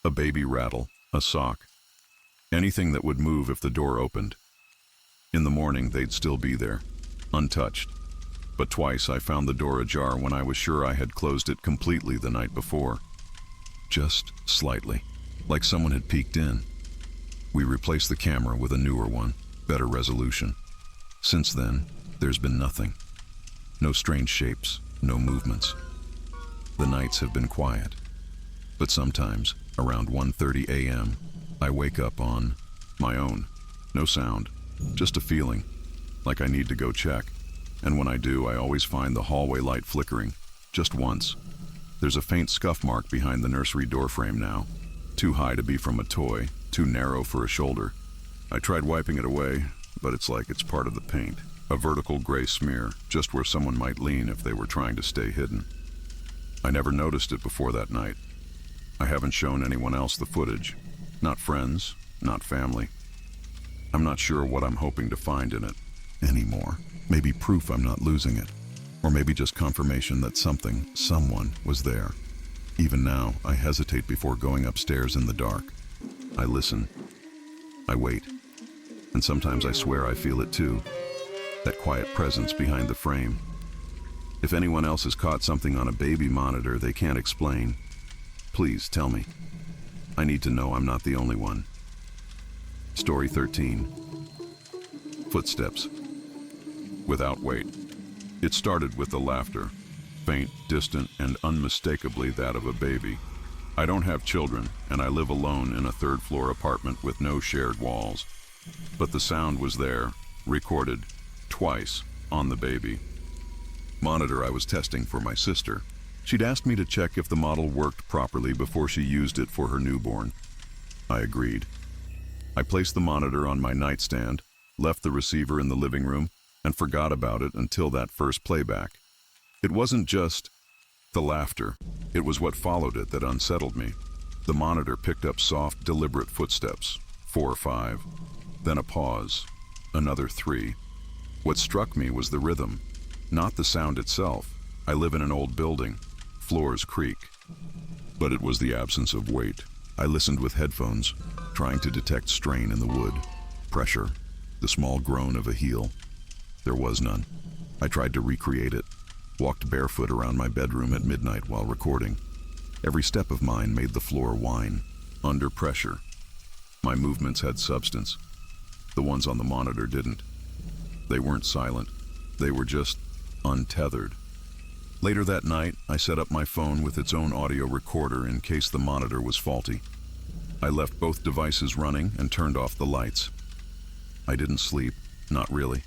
Speaker 1: A baby rattle, a sock. Anything that would move if the door opened. In the morning, they'd still be there, untouched. But twice I found the door ajar when I was sure I had closed it completely the night before. Just slightly, like someone had peeked in. We replaced the camera with a newer one, better resolution. Since then, there's been nothing. No strange shapes, no movements. The nights have been quiet. But sometimes, around 1:30 a.m., I wake up on my own. No sound, just a feeling, like I need to go check. And when I do, I always find the hallway light flickering, just once. There's a faint scuff mark behind the nursery doorframe now. Too high to be from a toy, too narrow for a shoulder. I tried wiping it away, but it's like it's part of the paint. A vertical gray smear, just where someone might lean if they were trying to stay hidden. I never noticed it before that night. I haven't shown anyone else the footage. Not friends, not family. I'm not sure what I'm hoping to find in it anymore. Maybe proof I'm not losing it. Or maybe just confirmation that something, someone, was there. Even now, I hesitate before going upstairs in the dark. I listen. I wait. And sometimes I swear I feel it too. That quiet presence behind the frame. If anyone else has caught something on a baby monitor they can't explain, please tell me. I need to know I'm not the only one. Story 13. Footsteps. Without weight. It started with the laughter, faint, distant, and unmistakably that of a baby. I don't have children, and I live alone in a third-floor apartment with no shared walls. But the sound was there, recorded, twice, on the baby. Monitor I was testing for my sister. She'd asked me to check if the model worked properly before she used it for her newborn. I agreed. I placed the monitor on my nightstand, left the receiver in the living room, and forgot about it until that first playback. It wasn't just the laughter. It was what followed it that unsettled me. The monitor picked up soft, deliberate footsteps, 4 or 5, then a pause, another 3. What struck me was the rhythm, not the sound itself. I live in an old building. Floors creak. But it was the absence of weight. I listened with headphones, trying to detect strain in the wood, pressure, the small groan of a heel. There was none. I tried to recreate it, walked barefoot around my bedroom at midnight while recording. Every step of mine made the floor whine, under pressure. My movements had substance. The ones on the monitor didn't. They weren't silent. They were just untethered. Later that night, I set up my phone with its own audio recorder in case the monitor was faulty. I left both devices running and turned off the lights. I didn't sleep, not really.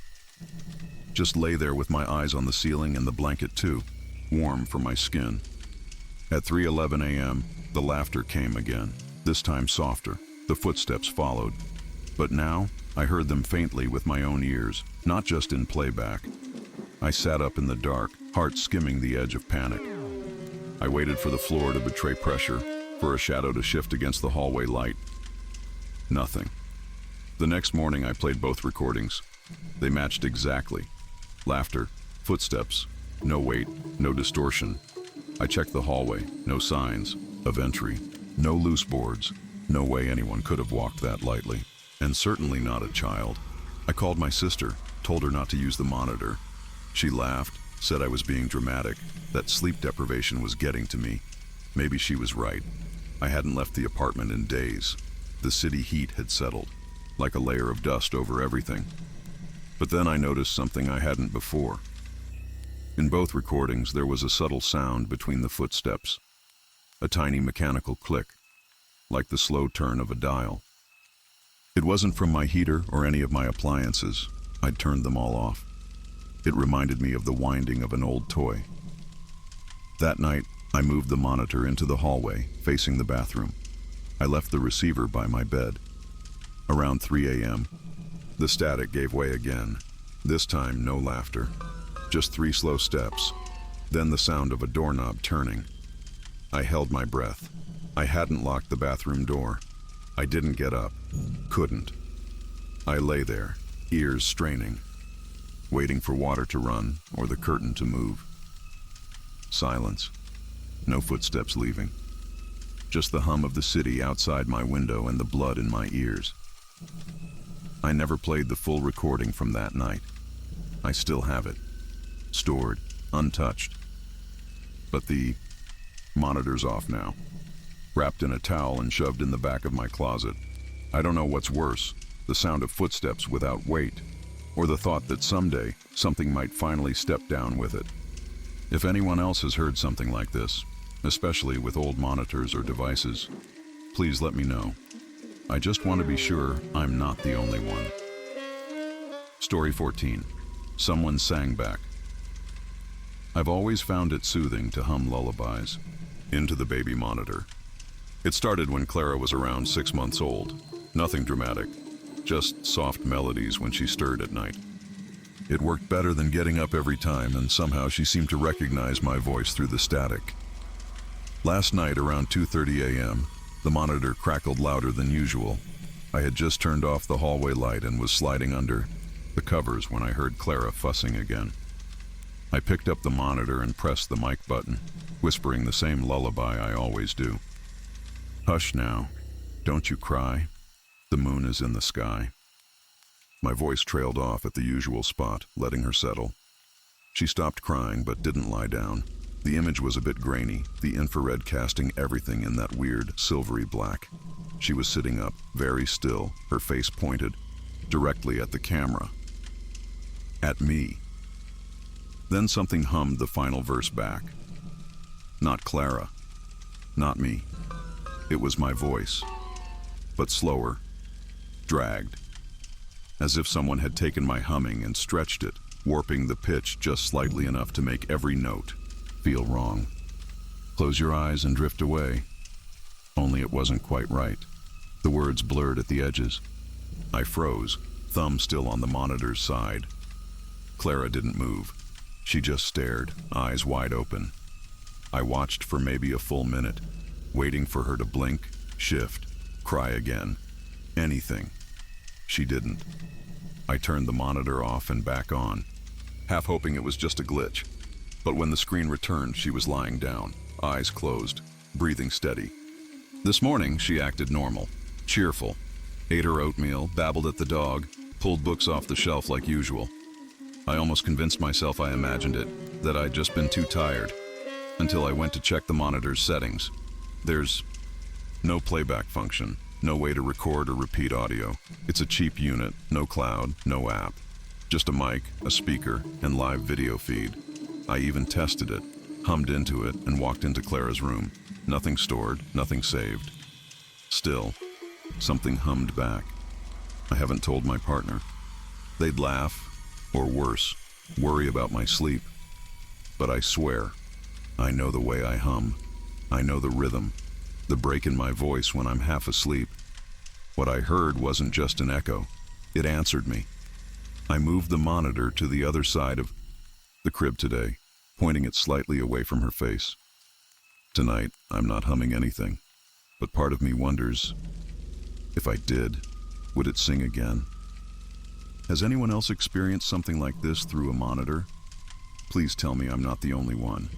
Speaker 1: Just lay there with my eyes on the ceiling and the blanket too, warm for my skin. At 3:11 a.m., the laughter came again, this time softer. The footsteps followed. But now, I heard them faintly with my own ears, not just in playback. I sat up in the dark, heart skimming the edge of panic. I waited for the floor to betray pressure, for a shadow to shift against the hallway light. Nothing. The next morning I played both recordings. They matched exactly. Laughter, footsteps, no weight, no distortion. I checked the hallway, no signs of entry, no loose boards, no way anyone could have walked that lightly, and certainly not a child. I called my sister, told her not to use the monitor. She laughed, said I was being dramatic, that sleep deprivation was getting to me. Maybe she was right. I hadn't left the apartment in days. The city heat had settled, like a layer of dust over everything. But then I noticed something I hadn't before. In both recordings, there was a subtle sound between the footsteps, a tiny mechanical click, like the slow turn of a dial. It wasn't from my heater or any of my appliances. I'd turned them all off. It reminded me of the winding of an old toy. That night, I moved the monitor into the hallway, facing the bathroom. I left the receiver by my bed. Around 3 a.m., the static gave way again. This time, no laughter. Just 3 slow steps. Then the sound of a doorknob turning. I held my breath. I hadn't locked the bathroom door. I didn't get up. Couldn't. I lay there, ears straining, waiting for water to run or the curtain to move. Silence. No footsteps leaving. Just the hum of the city outside my window and the blood in my ears. I never played the full recording from that night. I still have it, stored, untouched. But the monitor's off now, wrapped in a towel and shoved in the back of my closet. I don't know what's worse, the sound of footsteps without weight, or the thought that someday something might finally step down with it. If anyone else has heard something like this, especially with old monitors or devices, please let me know. I just want to be sure I'm not the only one. Story 14. Someone sang back. I've always found it soothing to hum lullabies into the baby monitor. It started when Clara was around 6 months old. Nothing dramatic, just soft melodies when she stirred at night. It worked better than getting up every time, and somehow she seemed to recognize my voice through the static. Last night around 2:30 a.m., the monitor crackled louder than usual. I had just turned off the hallway light and was sliding under the covers when I heard Clara fussing again. I picked up the monitor and pressed the mic button, whispering the same lullaby I always do. Hush now, don't you cry, the moon is in the sky. My voice trailed off at the usual spot, letting her settle. She stopped crying but didn't lie down. The image was a bit grainy, the infrared casting everything in that weird, silvery black. She was sitting up, very still, her face pointed, directly at the camera. At me. Then something hummed the final verse back. Not Clara. Not me. It was my voice. But slower. Dragged. As if someone had taken my humming and stretched it, warping the pitch just slightly enough to make every note feel wrong. Close your eyes and drift away. Only it wasn't quite right. The words blurred at the edges. I froze, thumb still on the monitor's side. Clara didn't move. She just stared, eyes wide open. I watched for maybe a full minute, waiting for her to blink, shift, cry again. Anything. She didn't. I turned the monitor off and back on, half hoping it was just a glitch. But when the screen returned, she was lying down, eyes closed, breathing steady. This morning, she acted normal, cheerful, ate her oatmeal, babbled at the dog, pulled books off the shelf like usual. I almost convinced myself I imagined it, that I'd just been too tired, until I went to check the monitor's settings. There's no playback function, no way to record or repeat audio. It's a cheap unit, no cloud, no app. Just a mic, a speaker, and live video feed. I even tested it, Hummed into it and walked into Clara's room. Nothing stored, nothing saved. Still, something hummed back. I haven't told my partner. They'd laugh, or worse, worry about my sleep. But I swear, I know the way I hum. I know the rhythm, the break in my voice when I'm half asleep. What I heard wasn't just an echo. It answered me. I moved the monitor to the other side of the crib today, pointing it slightly away from her face. Tonight, I'm not humming anything, but part of me wonders, if I did, would it sing again? Has anyone else experienced something like this through a monitor? Please tell me I'm not the only one.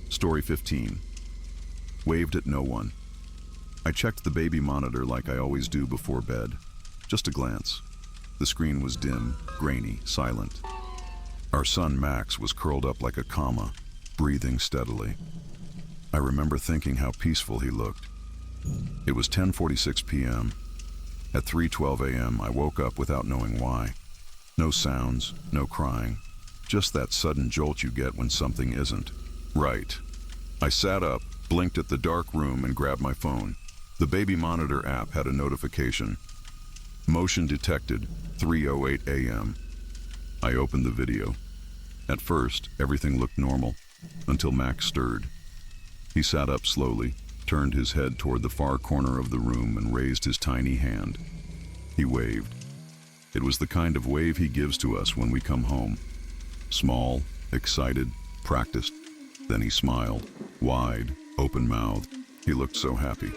Speaker 1: Story 15. Waved at no one. I checked the baby monitor like I always do before bed. Just a glance. The screen was dim, grainy, silent. Our son Max was curled up like a comma, breathing steadily. I remember thinking how peaceful he looked. It was 10:46 p.m. At 3:12 a.m. I woke up without knowing why. No sounds, no crying, just that sudden jolt you get when something isn't right. I sat up, blinked at the dark room, and grabbed my phone. The baby monitor app had a notification. Motion detected, 3:08 a.m. I opened the video. At first, everything looked normal, until Max stirred. He sat up slowly, turned his head toward the far corner of the room, and raised his tiny hand. He waved. It was the kind of wave he gives to us when we come home. Small, excited, practiced. Then he smiled, wide, open-mouthed. He looked so happy.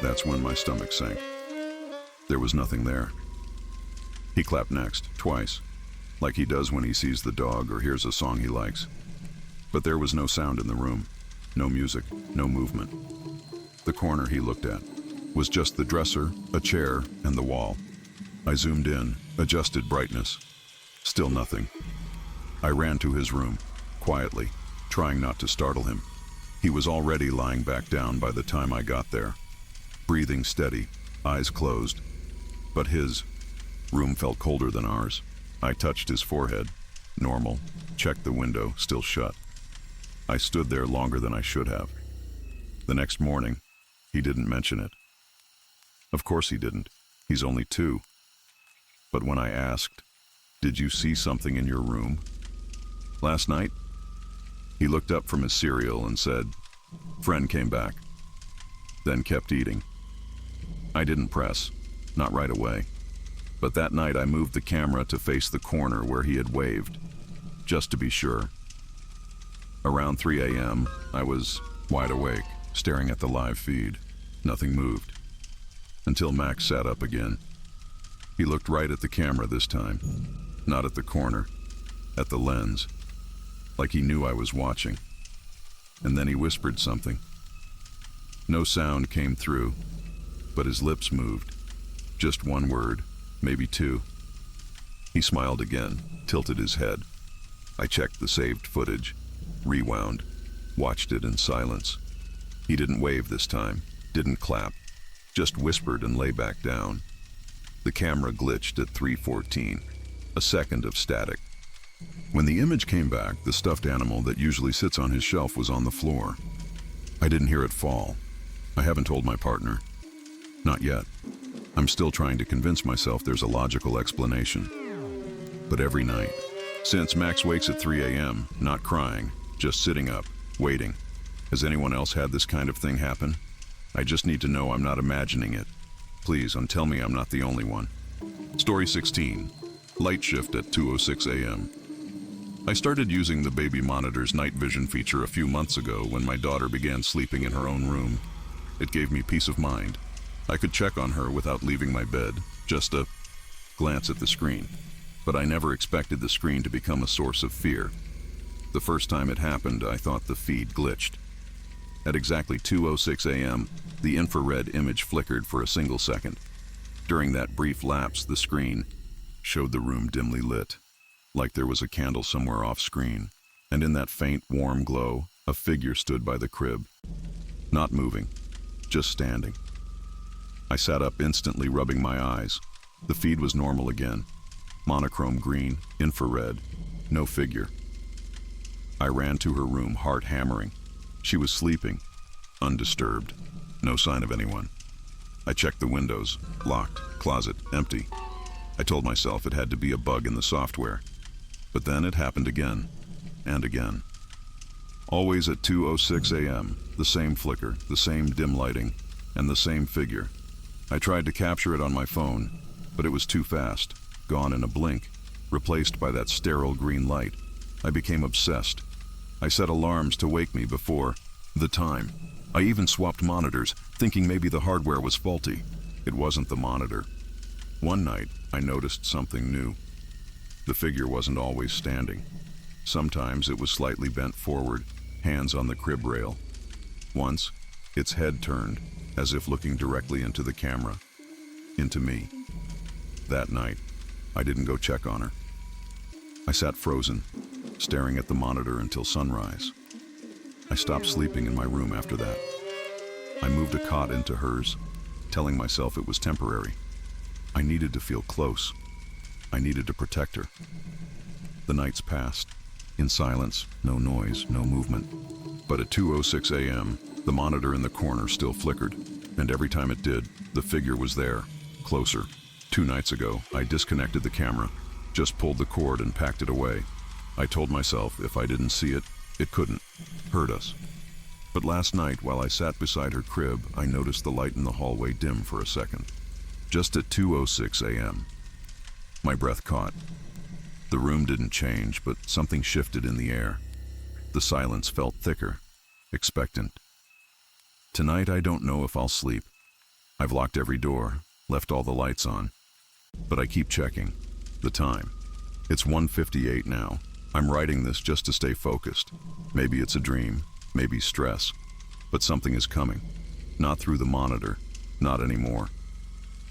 Speaker 1: That's when my stomach sank. There was nothing there. He clapped next, twice, like he does when he sees the dog or hears a song he likes. But there was no sound in the room, no music, no movement. The corner he looked at was just the dresser, a chair, and the wall. I zoomed in, adjusted brightness. Still nothing. I ran to his room, quietly, trying not to startle him. He was already lying back down by the time I got there, breathing steady, eyes closed. But his room felt colder than ours. I touched his forehead. Normal. Checked the window, still shut. I stood there longer than I should have. The next morning, he didn't mention it. Of course he didn't. He's only 2. But when I asked, "Did you see something in your room last night?" He looked up from his cereal and said, "Friend came back," then kept eating. I didn't press, not right away. But that night I moved the camera to face the corner where he had waved, just to be sure. Around 3 a.m., I was wide awake, staring at the live feed. Nothing moved. Until Max sat up again. He looked right at the camera this time, not at the corner, at the lens, like he knew I was watching. And then he whispered something. No sound came through, but his lips moved. Just one word, maybe 2. He smiled again, tilted his head. I checked the saved footage, rewound, watched it in silence. He didn't wave this time, didn't clap, just whispered and lay back down. The camera glitched at 3:14, a second of static. When the image came back, the stuffed animal that usually sits on his shelf was on the floor. I didn't hear it fall. I haven't told my partner. Not yet. I'm still trying to convince myself there's a logical explanation. But every night, since Max wakes at 3 a.m., not crying, just sitting up, waiting. Has anyone else had this kind of thing happen? I just need to know I'm not imagining it. Please, tell me I'm not the only one. Story 16. Light shift at 2:06 a.m. I started using the baby monitor's night vision feature a few months ago when my daughter began sleeping in her own room. It gave me peace of mind. I could check on her without leaving my bed, just a glance at the screen. But I never expected the screen to become a source of fear. The first time it happened, I thought the feed glitched. At exactly 2:06 a.m., the infrared image flickered for a single second. During that brief lapse, the screen showed the room dimly lit, like there was a candle somewhere off screen, and in that faint, warm glow, a figure stood by the crib. Not moving, just standing. I sat up instantly, rubbing my eyes. The feed was normal again. Monochrome green, infrared, no figure. I ran to her room, heart hammering. She was sleeping, undisturbed, no sign of anyone. I checked the windows, locked, closet, empty. I told myself it had to be a bug in the software. But then it happened again, and again. Always at 2:06 a.m., the same flicker, the same dim lighting, and the same figure. I tried to capture it on my phone, but it was too fast, gone in a blink, replaced by that sterile green light. I became obsessed. I set alarms to wake me before the time. I even swapped monitors, thinking maybe the hardware was faulty. It wasn't the monitor. One night, I noticed something new. The figure wasn't always standing. Sometimes it was slightly bent forward, hands on the crib rail. Once, its head turned, as if looking directly into the camera, into me. That night, I didn't go check on her. I sat frozen, staring at the monitor until sunrise. I stopped sleeping in my room after that. I moved a cot into hers, telling myself it was temporary. I needed to feel close. I needed to protect her. The nights passed. In silence, no noise, no movement. But at 2:06 a.m., the monitor in the corner still flickered, and every time it did, the figure was there, closer. 2 nights ago, I disconnected the camera, just pulled the cord and packed it away. I told myself if I didn't see it, it couldn't hurt us. But last night, while I sat beside her crib, I noticed the light in the hallway dim for a second. Just at 2:06 a.m., my breath caught. The room didn't change, but something shifted in the air. The silence felt thicker, expectant. Tonight, I don't know if I'll sleep. I've locked every door, left all the lights on. But I keep checking. The time. It's 1:58 now. I'm writing this just to stay focused. Maybe it's a dream, maybe stress. But something is coming. Not through the monitor. Not anymore.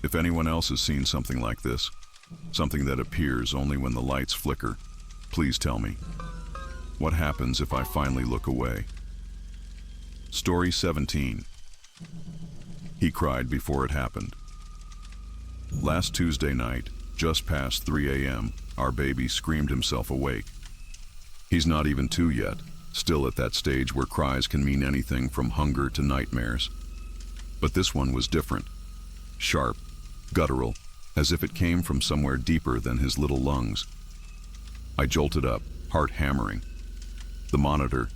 Speaker 1: If anyone else has seen something like this, something that appears only when the lights flicker, please tell me. What happens if I finally look away? Story 17. He cried before it happened. Last Tuesday night, just past 3 a.m., our baby screamed himself awake. He's not even 2 yet, still at that stage where cries can mean anything from hunger to nightmares. But this one was different. Sharp, guttural, as if it came from somewhere deeper than his little lungs. I jolted up, heart hammering. The monitor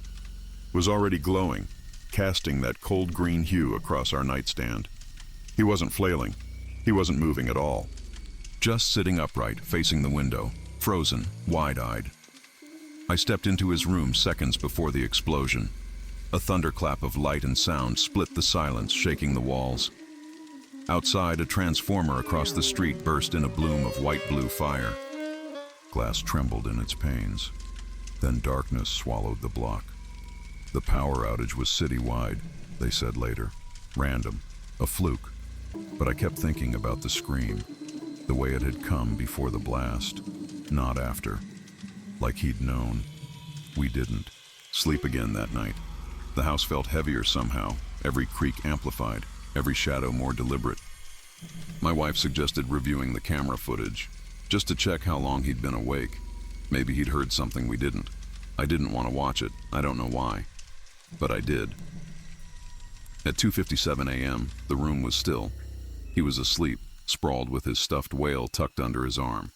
Speaker 1: was already glowing, casting that cold green hue across our nightstand. He wasn't flailing. He wasn't moving at all. Just sitting upright, facing the window, frozen, wide-eyed. I stepped into his room seconds before the explosion. A thunderclap of light and sound split the silence, shaking the walls. Outside, a transformer across the street burst in a bloom of white-blue fire. Glass trembled in its panes. Then darkness swallowed the block. The power outage was citywide, they said later. Random, a fluke. But I kept thinking about the scream, the way it had come before the blast, not after. Like he'd known. We didn't. Sleep again that night. The house felt heavier somehow, every creak amplified, every shadow more deliberate. My wife suggested reviewing the camera footage, just to check how long he'd been awake. Maybe he'd heard something we didn't. I didn't want to watch it, I don't know why. But I did. At 2:57 a.m., the room was still. He was asleep, sprawled with his stuffed whale tucked under his arm.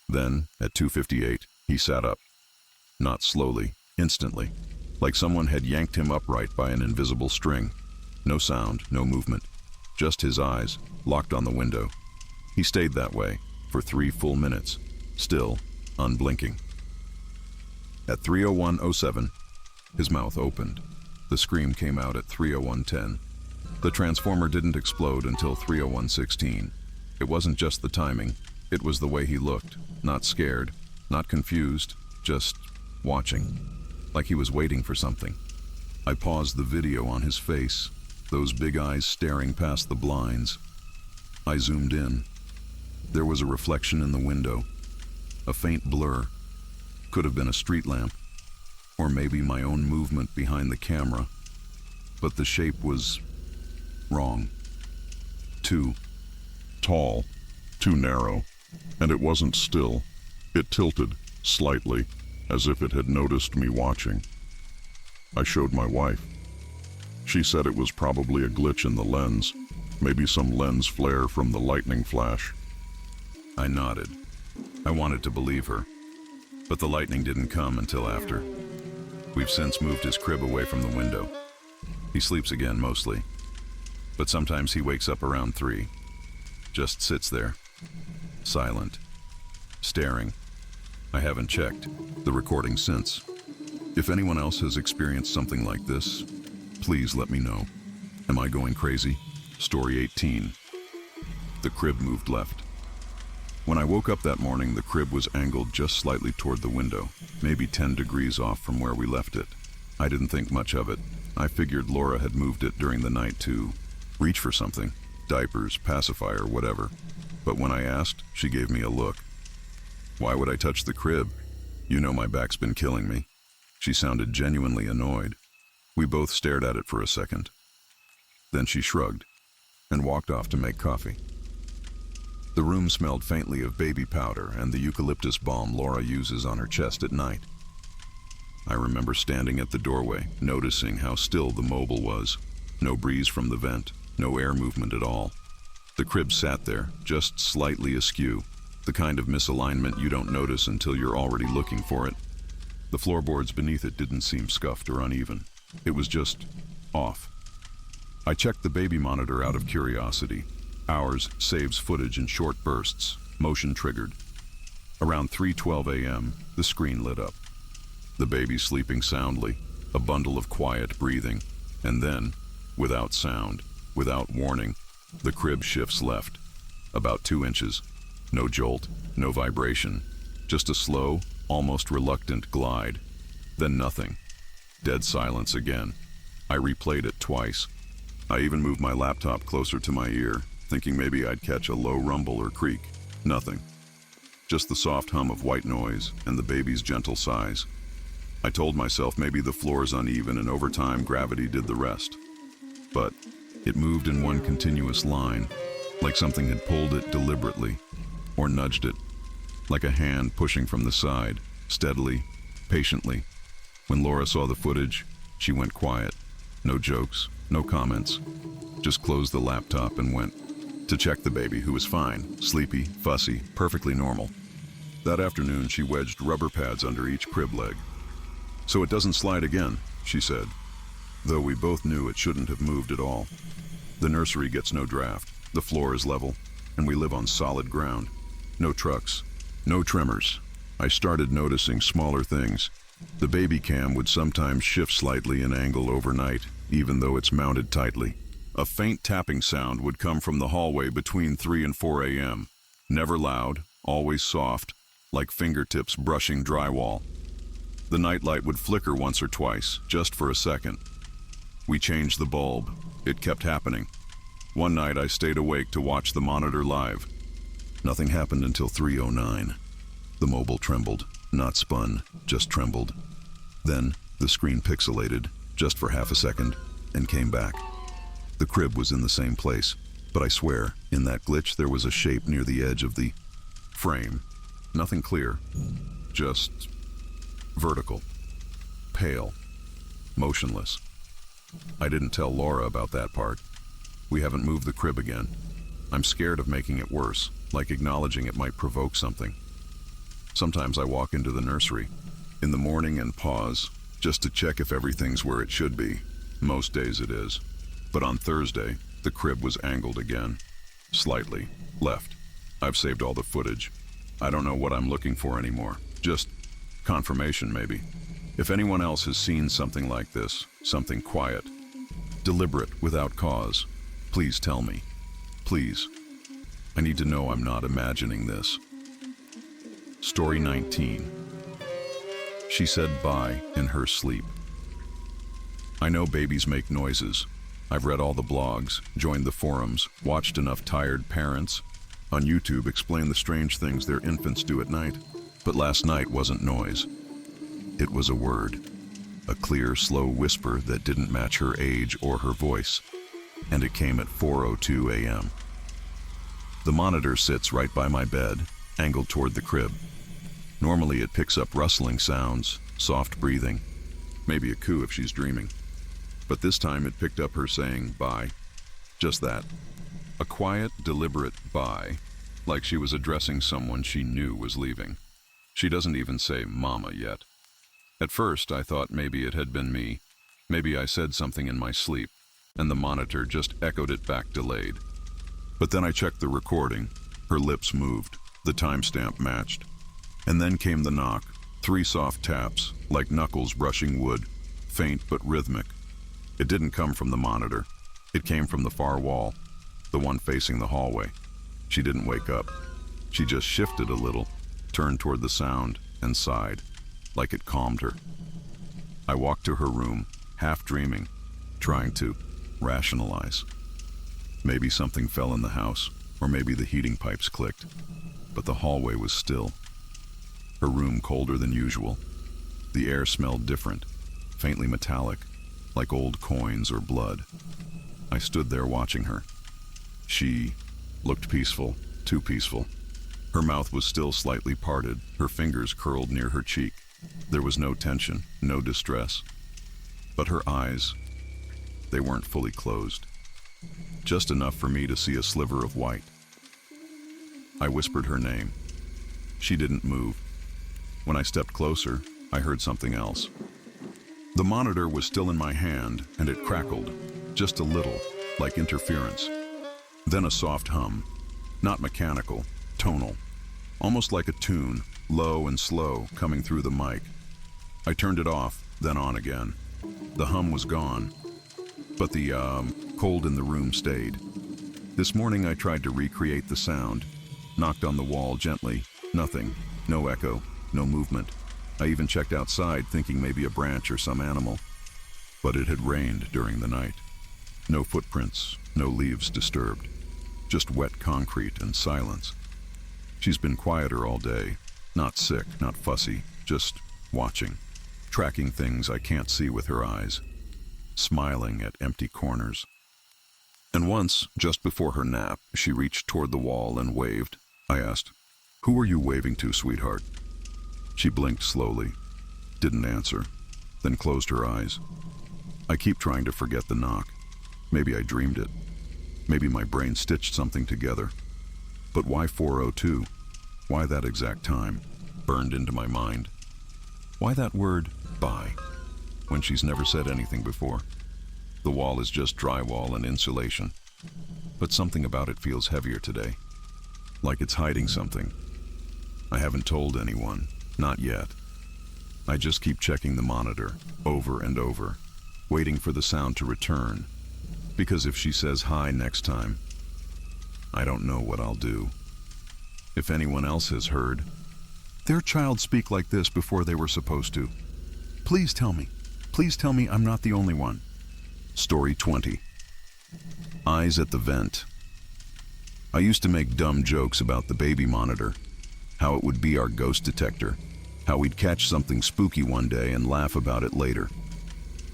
Speaker 1: Then, at 2:58, he sat up. Not slowly, instantly, like someone had yanked him upright by an invisible string. No sound, no movement, just his eyes, locked on the window. He stayed that way, for 3 full minutes, still, unblinking. At 3:01:07, his mouth opened. The scream came out at 3:01:10. The transformer didn't explode until 3:01:16. It wasn't just the timing, it was the way he looked, not scared, not confused, just watching, like he was waiting for something. I paused the video on his face, those big eyes staring past the blinds. I zoomed in. There was a reflection in the window, a faint blur. Could have been a street lamp, or maybe my own movement behind the camera. But the shape was wrong. Too tall, too narrow, and it wasn't still. It tilted, slightly, as if it had noticed me watching. I showed my wife. She said it was probably a glitch in the lens, maybe some lens flare from the lightning flash. I nodded. I wanted to believe her, but the lightning didn't come until after. We've since moved his crib away from the window. He sleeps again mostly, but sometimes he wakes up around 3. Just sits there, silent, staring. I haven't checked the recording since. If anyone else has experienced something like this, please let me know. Am I going crazy? Story 18. The crib moved left. When I woke up that morning, the crib was angled just slightly toward the window, maybe 10 degrees off from where we left it. I didn't think much of it. I figured Laura had moved it during the night to reach for something, diapers, pacifier, whatever. But when I asked, she gave me a look. Why would I touch the crib? You know my back's been killing me. She sounded genuinely annoyed. We both stared at it for a second. Then she shrugged and walked off to make coffee. The room smelled faintly of baby powder and the eucalyptus balm Laura uses on her chest at night. I remember standing at the doorway, noticing how still the mobile was. No breeze from the vent, no air movement at all. The crib sat there, just slightly askew, the kind of misalignment you don't notice until you're already looking for it. The floorboards beneath it didn't seem scuffed or uneven. It was just off. I checked the baby monitor out of curiosity. Ours saves footage in short bursts, motion triggered. Around 3:12 a.m., the screen lit up. The baby sleeping soundly, a bundle of quiet breathing, and then, without sound, without warning, the crib shifts left, about 2 inches. No jolt, no vibration, just a slow, almost reluctant glide. Then nothing. Dead silence again. I replayed it twice. I even moved my laptop closer to my ear, thinking maybe I'd catch a low rumble or creak. Nothing. Just the soft hum of white noise and the baby's gentle sighs. I told myself maybe the floor's uneven and over time gravity did the rest. But it moved in one continuous line, like something had pulled it deliberately, or nudged it, like a hand pushing from the side, steadily, patiently. When Laura saw the footage, she went quiet. No jokes, no comments. Just closed the laptop and went to check the baby, who was fine, sleepy, fussy, perfectly normal. That afternoon, she wedged rubber pads under each crib leg. "So it doesn't slide again," she said, though we both knew it shouldn't have moved at all. The nursery gets no draft, the floor is level, and we live on solid ground. No trucks, no tremors. I started noticing smaller things. The baby cam would sometimes shift slightly in angle overnight, even though it's mounted tightly. A faint tapping sound would come from the hallway between 3 and 4 a.m. Never loud, always soft, like fingertips brushing drywall. The nightlight would flicker once or twice, just for a second. We changed the bulb. It kept happening. One night I stayed awake to watch the monitor live. Nothing happened until 3:09. The mobile trembled, not spun, just trembled. Then the screen pixelated, just for half a second, and came back. The crib was in the same place, but I swear, in that glitch there was a shape near the edge of the frame. Nothing clear, just vertical, pale, motionless. I didn't tell Laura about that part. We haven't moved the crib again. I'm scared of making it worse, like acknowledging it might provoke something. Sometimes I walk into the nursery in the morning and pause, just to check if everything's where it should be. Most days it is. But on Thursday, the crib was angled again. Slightly. Left. I've saved all the footage. I don't know what I'm looking for anymore. Just confirmation, maybe. If anyone else has seen something like this, something quiet, deliberate, without cause, please tell me. Please. I need to know I'm not imagining this. Story 19. She said bye in her sleep. I know babies make noises. I've read all the blogs, joined the forums, watched enough tired parents on YouTube explain the strange things their infants do at night. But last night wasn't noise. It was a word. A clear, slow whisper that didn't match her age or her voice. And it came at 4:02 a.m. The monitor sits right by my bed, angled toward the crib. Normally it picks up rustling sounds, soft breathing, maybe a coo if she's dreaming. But this time it picked up her saying bye. Just that. A quiet, deliberate bye, like she was addressing someone she knew was leaving. She doesn't even say mama yet. At first I thought maybe it had been me. Maybe I said something in my sleep, and the monitor just echoed it back delayed. But then I checked the recording. Her lips moved. The timestamp matched. And then came the knock. 3 soft taps, like knuckles brushing wood, faint but rhythmic. It didn't come from the monitor. It came from the far wall, the one facing the hallway. She didn't wake up. She just shifted a little, turned toward the sound, and sighed, like it calmed her. I walked to her room, half dreaming, trying to rationalize. Maybe something fell in the house, or maybe the heating pipes clicked. But the hallway was still. Her room colder than usual. The air smelled different, faintly metallic, like old coins or blood. I stood there watching her. She looked peaceful, too peaceful. Her mouth was still slightly parted, her fingers curled near her cheek. There was no tension, no distress. But her eyes, they weren't fully closed. Just enough for me to see a sliver of white. I whispered her name. She didn't move. When I stepped closer, I heard something else. The monitor was still in my hand, and it crackled, just a little, like interference. Then a soft hum, not mechanical, tonal, almost like a tune, low and slow, coming through the mic. I turned it off, then on again. The hum was gone, but the cold in the room stayed. This morning I tried to recreate the sound, knocked on the wall gently, nothing, no echo, no movement. I even checked outside, thinking maybe a branch or some animal. But it had rained during the night. No footprints, no leaves disturbed. Just wet concrete and silence. She's been quieter all day. Not sick, not fussy, just watching. Tracking things I can't see with her eyes. Smiling at empty corners. And once, just before her nap, she reached toward the wall and waved. I asked, "Who are you waving to, sweetheart?" She blinked slowly, didn't answer, then closed her eyes. I keep trying to forget the knock. Maybe I dreamed it. Maybe my brain stitched something together. But why 4:02? Why that exact time? Burned into my mind. Why that word, bye, when she's never said anything before? The wall is just drywall and insulation. But something about it feels heavier today. Like it's hiding something. I haven't told anyone. Not yet. I just keep checking the monitor, over and over, waiting for the sound to return. Because if she says hi next time, I don't know what I'll do. If anyone else has heard their child speak like this before they were supposed to, please tell me I'm not the only one. Story 20. Eyes at the vent. I used to make dumb jokes about the baby monitor, how it would be our ghost detector, how we'd catch something spooky one day and laugh about it later.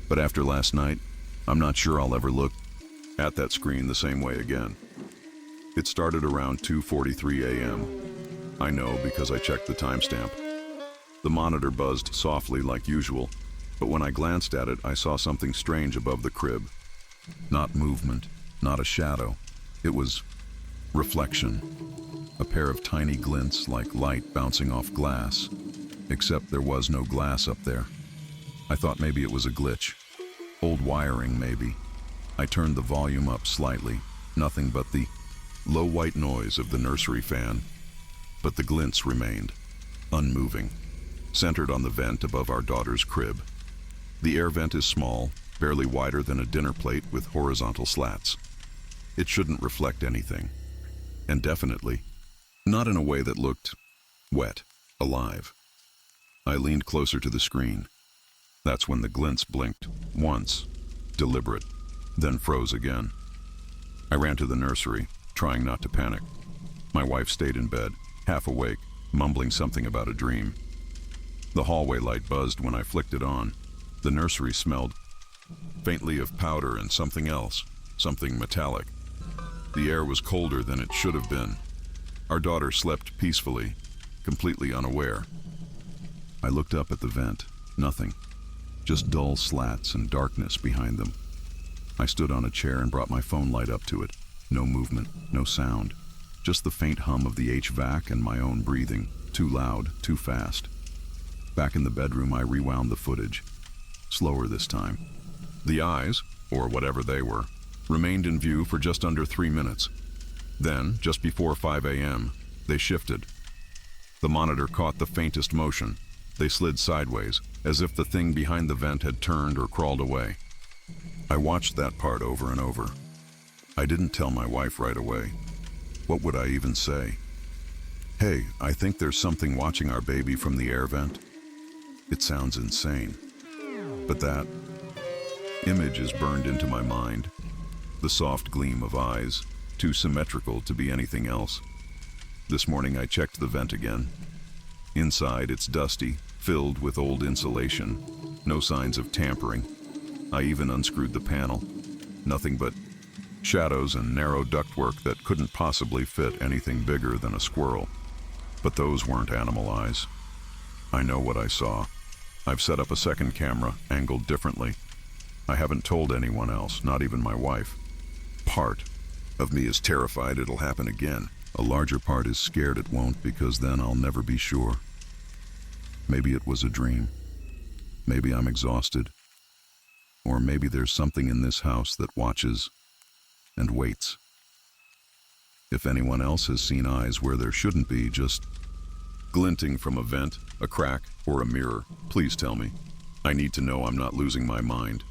Speaker 1: But after last night, I'm not sure I'll ever look at that screen the same way again. It started around 2:43 a.m. I know because I checked the timestamp. The monitor buzzed softly like usual, but when I glanced at it, I saw something strange above the crib. Not movement, not a shadow. It was reflection. A pair of tiny glints like light bouncing off glass, except there was no glass up there. I thought maybe it was a glitch. Old wiring, maybe. I turned the volume up slightly, nothing but the low white noise of the nursery fan. But the glints remained, unmoving, centered on the vent above our daughter's crib. The air vent is small, barely wider than a dinner plate with horizontal slats. It shouldn't reflect anything. And definitely, not in a way that looked wet, alive. I leaned closer to the screen. That's when the glints blinked, once, deliberate, then froze again. I ran to the nursery, trying not to panic. My wife stayed in bed, half awake, mumbling something about a dream. The hallway light buzzed when I flicked it on. The nursery smelled faintly of powder and something else, something metallic. The air was colder than it should have been. Our daughter slept peacefully, completely unaware. I looked up at the vent. Nothing. Just dull slats and darkness behind them. I stood on a chair and brought my phone light up to it. No movement, no sound. Just the faint hum of the HVAC and my own breathing. Too loud, too fast. Back in the bedroom, I rewound the footage. Slower this time. The eyes, or whatever they were, remained in view for just under 3 minutes. Then, just before 5 a.m., they shifted. The monitor caught the faintest motion. They slid sideways, as if the thing behind the vent had turned or crawled away. I watched that part over and over. I didn't tell my wife right away. What would I even say? Hey, I think there's something watching our baby from the air vent. It sounds insane. But that image is burned into my mind. The soft gleam of eyes, too symmetrical to be anything else. This morning I checked the vent again. Inside it's dusty, filled with old insulation. No signs of tampering. I even unscrewed the panel. Nothing but shadows and narrow ductwork that couldn't possibly fit anything bigger than a squirrel. But those weren't animal eyes. I know what I saw. I've set up a second camera, angled differently. I haven't told anyone else, not even my wife. Part of me is terrified it'll happen again. A larger part is scared it won't, because then I'll never be sure. Maybe it was a dream. Maybe I'm exhausted. Or maybe there's something in this house that watches and waits. If anyone else has seen eyes where there shouldn't be, just glinting from a vent, a crack, or a mirror, please tell me. I need to know I'm not losing my mind.